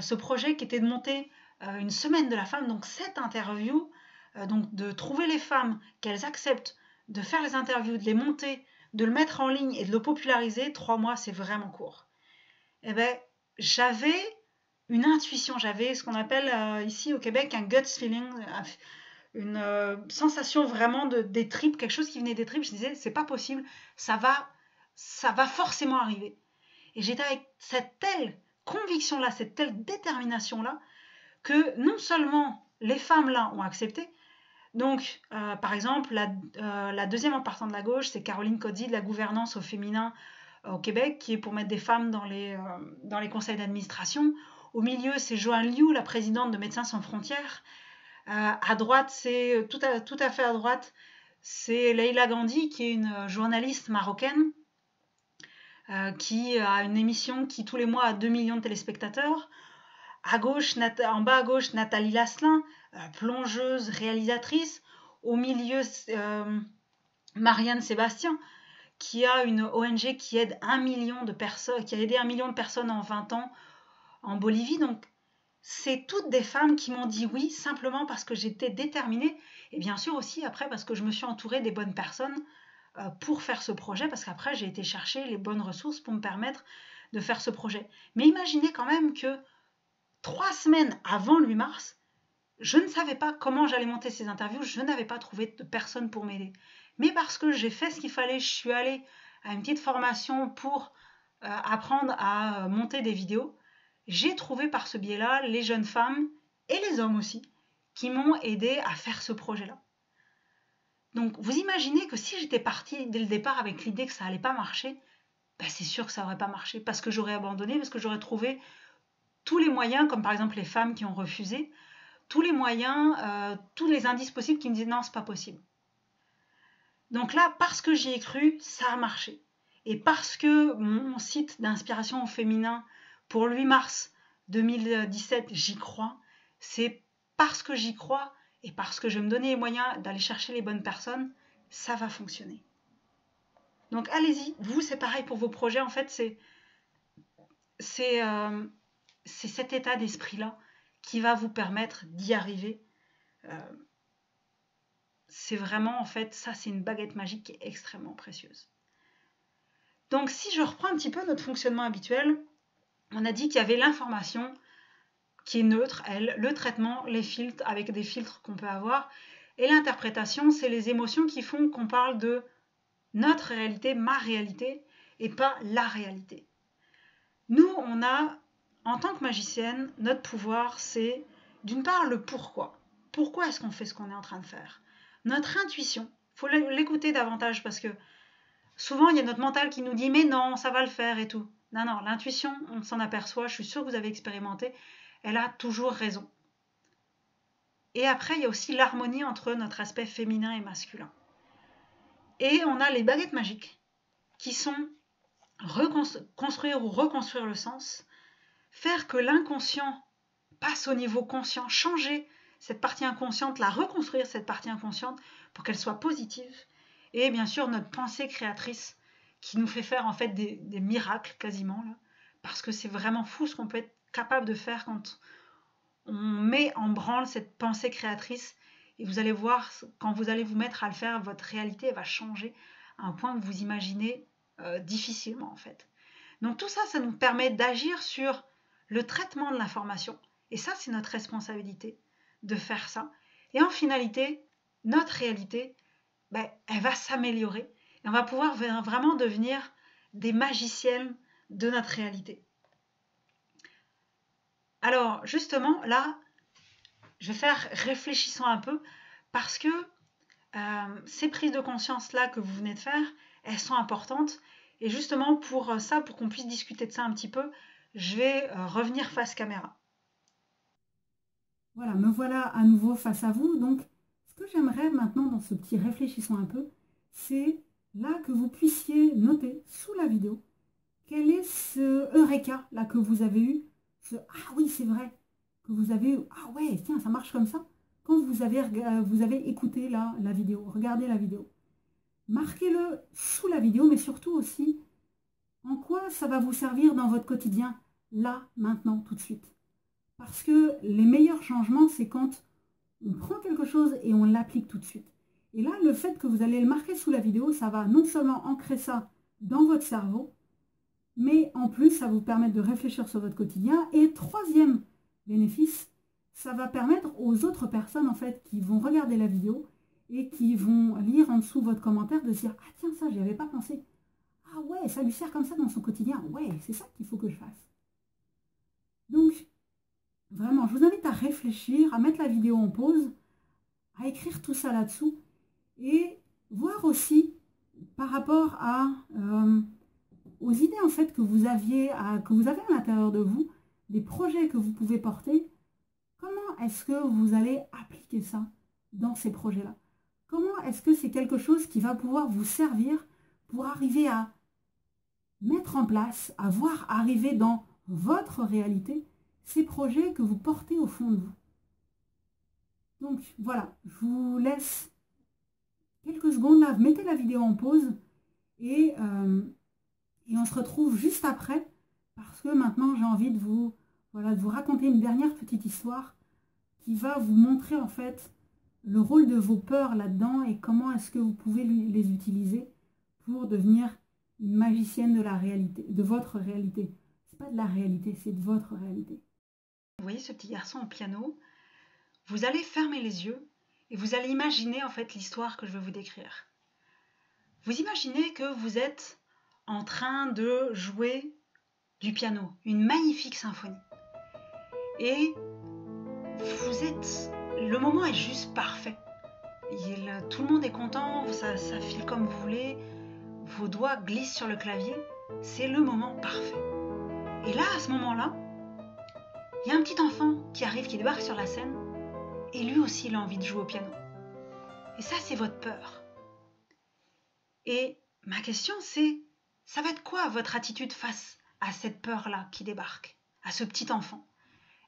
ce projet qui était de monter une semaine de la femme, donc 7 interviews, donc de trouver les femmes, qu'elles acceptent de faire les interviews, de les monter, de le mettre en ligne et de le populariser. 3 mois, c'est vraiment court. Et bien, j'avais une intuition, j'avais ce qu'on appelle ici au Québec un gut feeling, une sensation vraiment des tripes, quelque chose qui venait des tripes. Je disais, c'est pas possible, ça va forcément arriver. Et j'étais avec cette telle conviction-là, cette telle détermination-là, que non seulement les femmes-là ont accepté, donc par exemple, la deuxième en partant de la gauche, c'est Caroline Cody de la gouvernance au féminin au Québec, qui est pour mettre des femmes dans les conseils d'administration. Au milieu, c'est Joanne Liu, la présidente de Médecins sans frontières. À droite, c'est tout à fait à droite, c'est Leila Gandhi, qui est une journaliste marocaine, qui a une émission qui tous les mois a 2 millions de téléspectateurs. En bas à gauche, Nathalie Lasselin, plongeuse, réalisatrice. Au milieu, Marianne Sébastien, qui a une ONG qui aide 1 million de personnes, qui a aidé 1 million de personnes en 20 ans en Bolivie. Donc, c'est toutes des femmes qui m'ont dit oui, simplement parce que j'étais déterminée, et bien sûr aussi après parce que je me suis entourée des bonnes personnes pour faire ce projet, parce qu'après j'ai été chercher les bonnes ressources pour me permettre de faire ce projet. Mais imaginez quand même que 3 semaines avant le 8 mars, je ne savais pas comment j'allais monter ces interviews, je n'avais pas trouvé de personne pour m'aider. Mais parce que j'ai fait ce qu'il fallait, je suis allée à une petite formation pour apprendre à monter des vidéos, j'ai trouvé par ce biais-là les jeunes femmes et les hommes aussi qui m'ont aidé à faire ce projet-là. Donc vous imaginez que si j'étais partie dès le départ avec l'idée que ça n'allait pas marcher, ben c'est sûr que ça n'aurait pas marché, parce que j'aurais abandonné, parce que j'aurais trouvé tous les moyens, comme par exemple les femmes qui ont refusé, tous les moyens, tous les indices possibles qui me disaient non, c'est pas possible. Donc là, parce que j'y ai cru, ça a marché. Et parce que mon site d'inspiration au féminin pour le 8 mars 2017, j'y crois, c'est parce que j'y crois et parce que je vais me donner les moyens d'aller chercher les bonnes personnes, ça va fonctionner. Donc allez-y, vous c'est pareil pour vos projets, en fait c'est cet état d'esprit-là qui va vous permettre d'y arriver. C'est vraiment, en fait, ça c'est une baguette magique qui est extrêmement précieuse. Donc si je reprends un petit peu notre fonctionnement habituel, on a dit qu'il y avait l'information qui est neutre, elle, le traitement, les filtres, avec des filtres qu'on peut avoir, et l'interprétation, c'est les émotions qui font qu'on parle de notre réalité, ma réalité, et pas la réalité. Nous, on a, en tant que magicienne, notre pouvoir, c'est d'une part le pourquoi. Pourquoi est-ce qu'on fait ce qu'on est en train de faire? Notre intuition, il faut l'écouter davantage parce que souvent, il y a notre mental qui nous dit « mais non, ça va le faire et tout ». Non, non, l'intuition, on s'en aperçoit, je suis sûre que vous avez expérimenté, elle a toujours raison. Et après, il y a aussi l'harmonie entre notre aspect féminin et masculin. Et on a les baguettes magiques qui sont construire ou reconstruire le sens, faire que l'inconscient passe au niveau conscient, changer cette partie inconsciente, la reconstruire cette partie inconsciente pour qu'elle soit positive. Et bien sûr notre pensée créatrice qui nous fait faire en fait des miracles quasiment là, parce que c'est vraiment fou ce qu'on peut être capable de faire quand on met en branle cette pensée créatrice. Et vous allez voir, quand vous allez vous mettre à le faire, votre réalité va changer à un point que vous imaginez difficilement en fait. Donc tout ça, ça nous permet d'agir sur le traitement de l'information. Et ça, c'est notre responsabilité de faire ça. Et en finalité, notre réalité, ben, elle va s'améliorer. Et on va pouvoir vraiment devenir des magiciennes de notre réalité. Alors justement, là, je vais faire réfléchissons un peu parce que ces prises de conscience-là que vous venez de faire, elles sont importantes. Et justement pour ça, pour qu'on puisse discuter de ça un petit peu, je vais revenir face caméra. Voilà, me voilà à nouveau face à vous. Donc, ce que j'aimerais maintenant dans ce petit réfléchissons un peu, c'est là que vous puissiez noter sous la vidéo quel est ce Eureka là que vous avez eu. Ah oui, c'est vrai, que vous avez eu. Ah ouais, tiens, ça marche comme ça. Quand vous avez écouté la vidéo, regardez la vidéo. Marquez-le sous la vidéo, mais surtout aussi en quoi ça va vous servir dans votre quotidien, là, maintenant, tout de suite. Parce que les meilleurs changements, c'est quand on prend quelque chose et on l'applique tout de suite. Et là, le fait que vous allez le marquer sous la vidéo, ça va non seulement ancrer ça dans votre cerveau, mais en plus, ça va vous permettre de réfléchir sur votre quotidien. Et troisième bénéfice, ça va permettre aux autres personnes, en fait, qui vont regarder la vidéo et qui vont lire en dessous votre commentaire, de se dire « Ah tiens, ça, j'y avais pas pensé. Ah ouais, ça lui sert comme ça dans son quotidien. Ouais, c'est ça qu'il faut que je fasse. » Donc, vraiment, je vous invite à réfléchir, à mettre la vidéo en pause, à écrire tout ça là-dessous et voir aussi par rapport aux idées en fait que vous avez à l'intérieur de vous, des projets que vous pouvez porter, comment est-ce que vous allez appliquer ça dans ces projets-là? Comment est-ce que c'est quelque chose qui va pouvoir vous servir pour arriver à mettre en place, à voir arriver dans votre réalité ces projets que vous portez au fond de vous? Donc voilà, je vous laisse quelques secondes là, mettez la vidéo en pause et on se retrouve juste après parce que maintenant j'ai envie de vous raconter une dernière petite histoire qui va vous montrer en fait le rôle de vos peurs là-dedans et comment est-ce que vous pouvez les utiliser pour devenir une magicienne de la réalité, de votre réalité. C'est pas de la réalité, c'est de votre réalité. Vous voyez ce petit garçon au piano, vous allez fermer les yeux et vous allez imaginer en fait l'histoire que je vais vous décrire. Vous imaginez que vous êtes en train de jouer du piano, une magnifique symphonie. Et le moment est juste parfait. Tout le monde est content, ça file comme vous voulez, vos doigts glissent sur le clavier, c'est le moment parfait. Et là, à ce moment-là, il y a un petit enfant qui arrive, qui débarque sur la scène, et lui aussi il a envie de jouer au piano. Et ça, c'est votre peur. Et ma question, c'est, ça va être quoi votre attitude face à cette peur-là qui débarque, à ce petit enfant?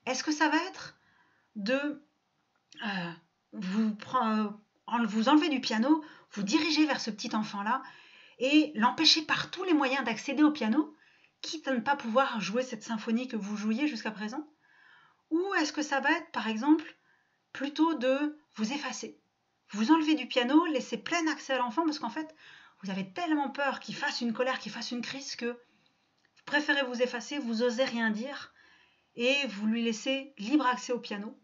Est-ce que ça va être de vous enlever du piano, vous diriger vers ce petit enfant-là et l'empêcher par tous les moyens d'accéder au piano, quitte à ne pas pouvoir jouer cette symphonie que vous jouiez jusqu'à présent? Ou est-ce que ça va être, par exemple, plutôt de vous effacer, vous enlever du piano, laisser plein accès à l'enfant, parce qu'en fait, vous avez tellement peur qu'il fasse une colère, qu'il fasse une crise, que vous préférez vous effacer, vous osez rien dire, et vous lui laissez libre accès au piano,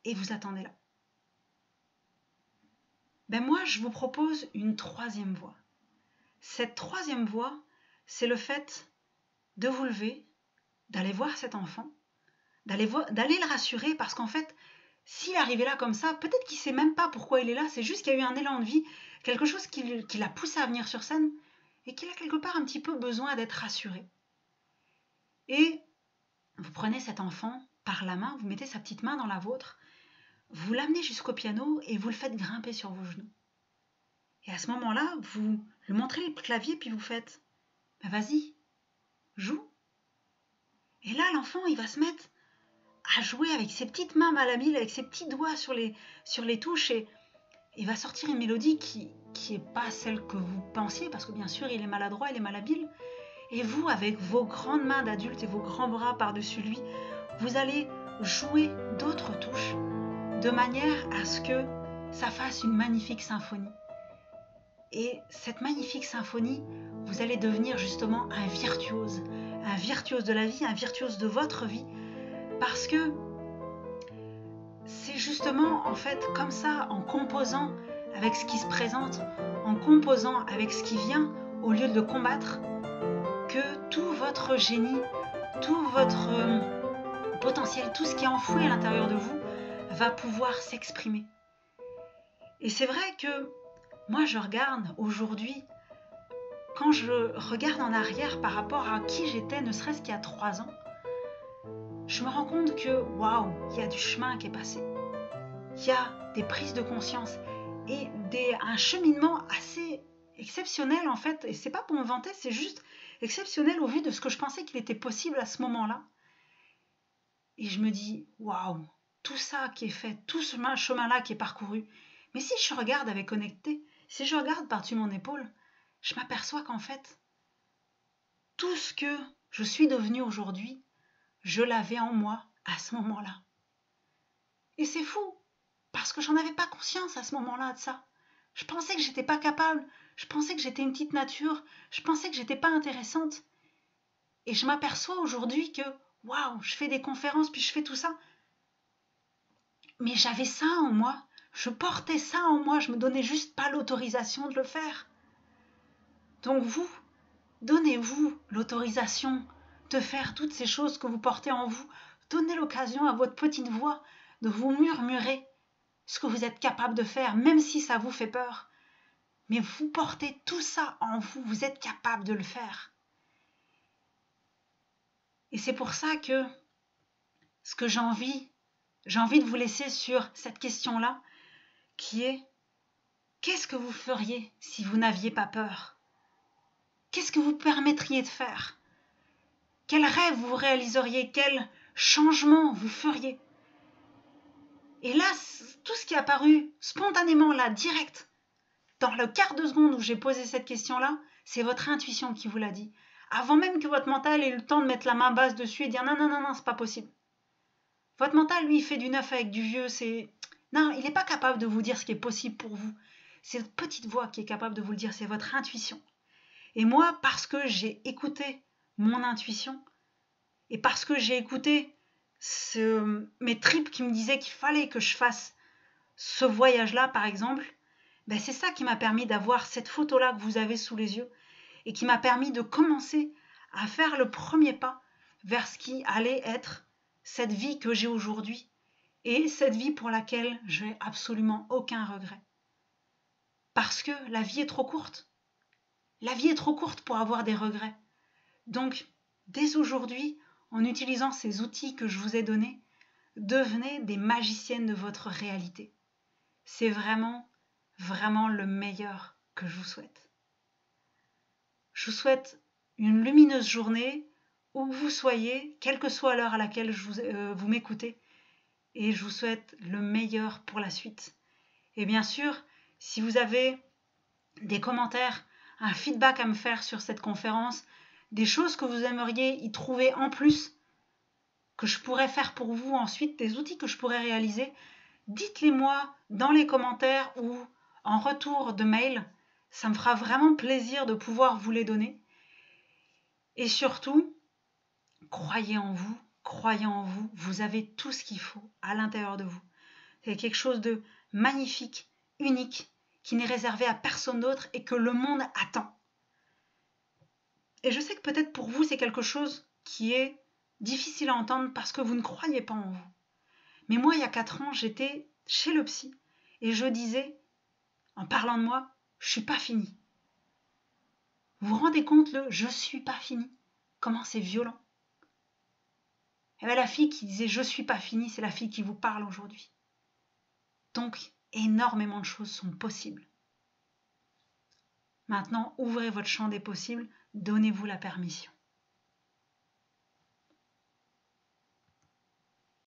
et vous attendez là. Ben moi, je vous propose une troisième voie. Cette troisième voie, c'est le fait de vous lever, d'aller voir cet enfant, d'aller le rassurer, parce qu'en fait, s'il est arrivé là comme ça, peut-être qu'il ne sait même pas pourquoi il est là, c'est juste qu'il y a eu un élan de vie, quelque chose qui l'a poussé à venir sur scène, et qu'il a quelque part un petit peu besoin d'être rassuré. Et vous prenez cet enfant par la main, vous mettez sa petite main dans la vôtre, vous l'amenez jusqu'au piano et vous le faites grimper sur vos genoux. Et à ce moment-là, vous lui montrez le clavier puis vous faites « vas-y, joue ». Et là, l'enfant, il va se mettre à jouer avec ses petites mains malhabiles, avec ses petits doigts sur les touches et il va sortir une mélodie qui n'est pas celle que vous pensiez parce que bien sûr, il est maladroit, il est malhabile. Et vous, avec vos grandes mains d'adulte et vos grands bras par-dessus lui, vous allez jouer d'autres touches de manière à ce que ça fasse une magnifique symphonie. Et cette magnifique symphonie, vous allez devenir justement un virtuose de la vie, un virtuose de votre vie, parce que c'est justement en fait comme ça, en composant avec ce qui se présente, en composant avec ce qui vient, au lieu de le combattre, que tout votre génie, tout votre potentiel, tout ce qui est enfoui à l'intérieur de vous, va pouvoir s'exprimer. Et c'est vrai que moi je regarde aujourd'hui, quand je regarde en arrière par rapport à qui j'étais, ne serait-ce qu'il y a 3 ans, je me rends compte que waouh, il y a du chemin qui est passé. Il y a des prises de conscience et un cheminement assez exceptionnel en fait. Et c'est pas pour me vanter, c'est juste exceptionnel au vu de ce que je pensais qu'il était possible à ce moment-là. Et je me dis, waouh, tout ça qui est fait, tout ce chemin-là qui est parcouru. Mais si je regarde avec honnêteté, si je regarde par-dessus mon épaule, je m'aperçois qu'en fait, tout ce que je suis devenue aujourd'hui, je l'avais en moi à ce moment-là. Et c'est fou, parce que j'en avais pas conscience à ce moment-là de ça. Je pensais que j'étais pas capable, je pensais que j'étais une petite nature, je pensais que j'étais pas intéressante. Et je m'aperçois aujourd'hui que, waouh, je fais des conférences puis je fais tout ça. Mais j'avais ça en moi, je portais ça en moi, je me donnais juste pas l'autorisation de le faire. Donc vous, donnez-vous l'autorisation de faire toutes ces choses que vous portez en vous. Donnez l'occasion à votre petite voix de vous murmurer ce que vous êtes capable de faire, même si ça vous fait peur. Mais vous portez tout ça en vous, vous êtes capable de le faire. Et c'est pour ça que ce que j'ai envie de vous laisser sur cette question-là, qui est qu'est-ce que vous feriez si vous n'aviez pas peur? Qu'est-ce que vous permettriez de faire? Quel rêve vous réaliseriez? Quel changement vous feriez? Et là, tout ce qui est apparu spontanément, là, direct, dans le quart de seconde où j'ai posé cette question-là, c'est votre intuition qui vous l'a dit. Avant même que votre mental ait eu le temps de mettre la main basse dessus et dire non, non, non, non, c'est pas possible. Votre mental, lui, il fait du neuf avec du vieux. Non, il n'est pas capable de vous dire ce qui est possible pour vous. C'est votre petite voix qui est capable de vous le dire, c'est votre intuition. Et moi, parce que j'ai écouté mon intuition et parce que j'ai écouté mes tripes qui me disaient qu'il fallait que je fasse ce voyage-là, par exemple, ben c'est ça qui m'a permis d'avoir cette photo-là que vous avez sous les yeux et qui m'a permis de commencer à faire le premier pas vers ce qui allait être cette vie que j'ai aujourd'hui et cette vie pour laquelle je n'ai absolument aucun regret. Parce que la vie est trop courte. La vie est trop courte pour avoir des regrets. Donc, dès aujourd'hui, en utilisant ces outils que je vous ai donnés, devenez des magiciennes de votre réalité. C'est vraiment, vraiment le meilleur que je vous souhaite. Je vous souhaite une lumineuse journée où que vous soyez, quelle que soit l'heure à laquelle vous m'écoutez, et je vous souhaite le meilleur pour la suite. Et bien sûr, si vous avez des commentaires, un feedback à me faire sur cette conférence, des choses que vous aimeriez y trouver en plus, que je pourrais faire pour vous ensuite, des outils que je pourrais réaliser, dites-les moi dans les commentaires ou en retour de mail. Ça me fera vraiment plaisir de pouvoir vous les donner. Et surtout, croyez en vous, vous avez tout ce qu'il faut à l'intérieur de vous. C'est quelque chose de magnifique, unique, qui n'est réservé à personne d'autre et que le monde attend. Et je sais que peut-être pour vous, c'est quelque chose qui est difficile à entendre parce que vous ne croyez pas en vous. Mais moi, il y a 4 ans, j'étais chez le psy et je disais, en parlant de moi, je suis pas finie. Vous vous rendez compte le « je suis pas finie » comment c'est violent? Et bien la fille qui disait « je suis pas finie », c'est la fille qui vous parle aujourd'hui. Donc, énormément de choses sont possibles. Maintenant, ouvrez votre champ des possibles, donnez-vous la permission.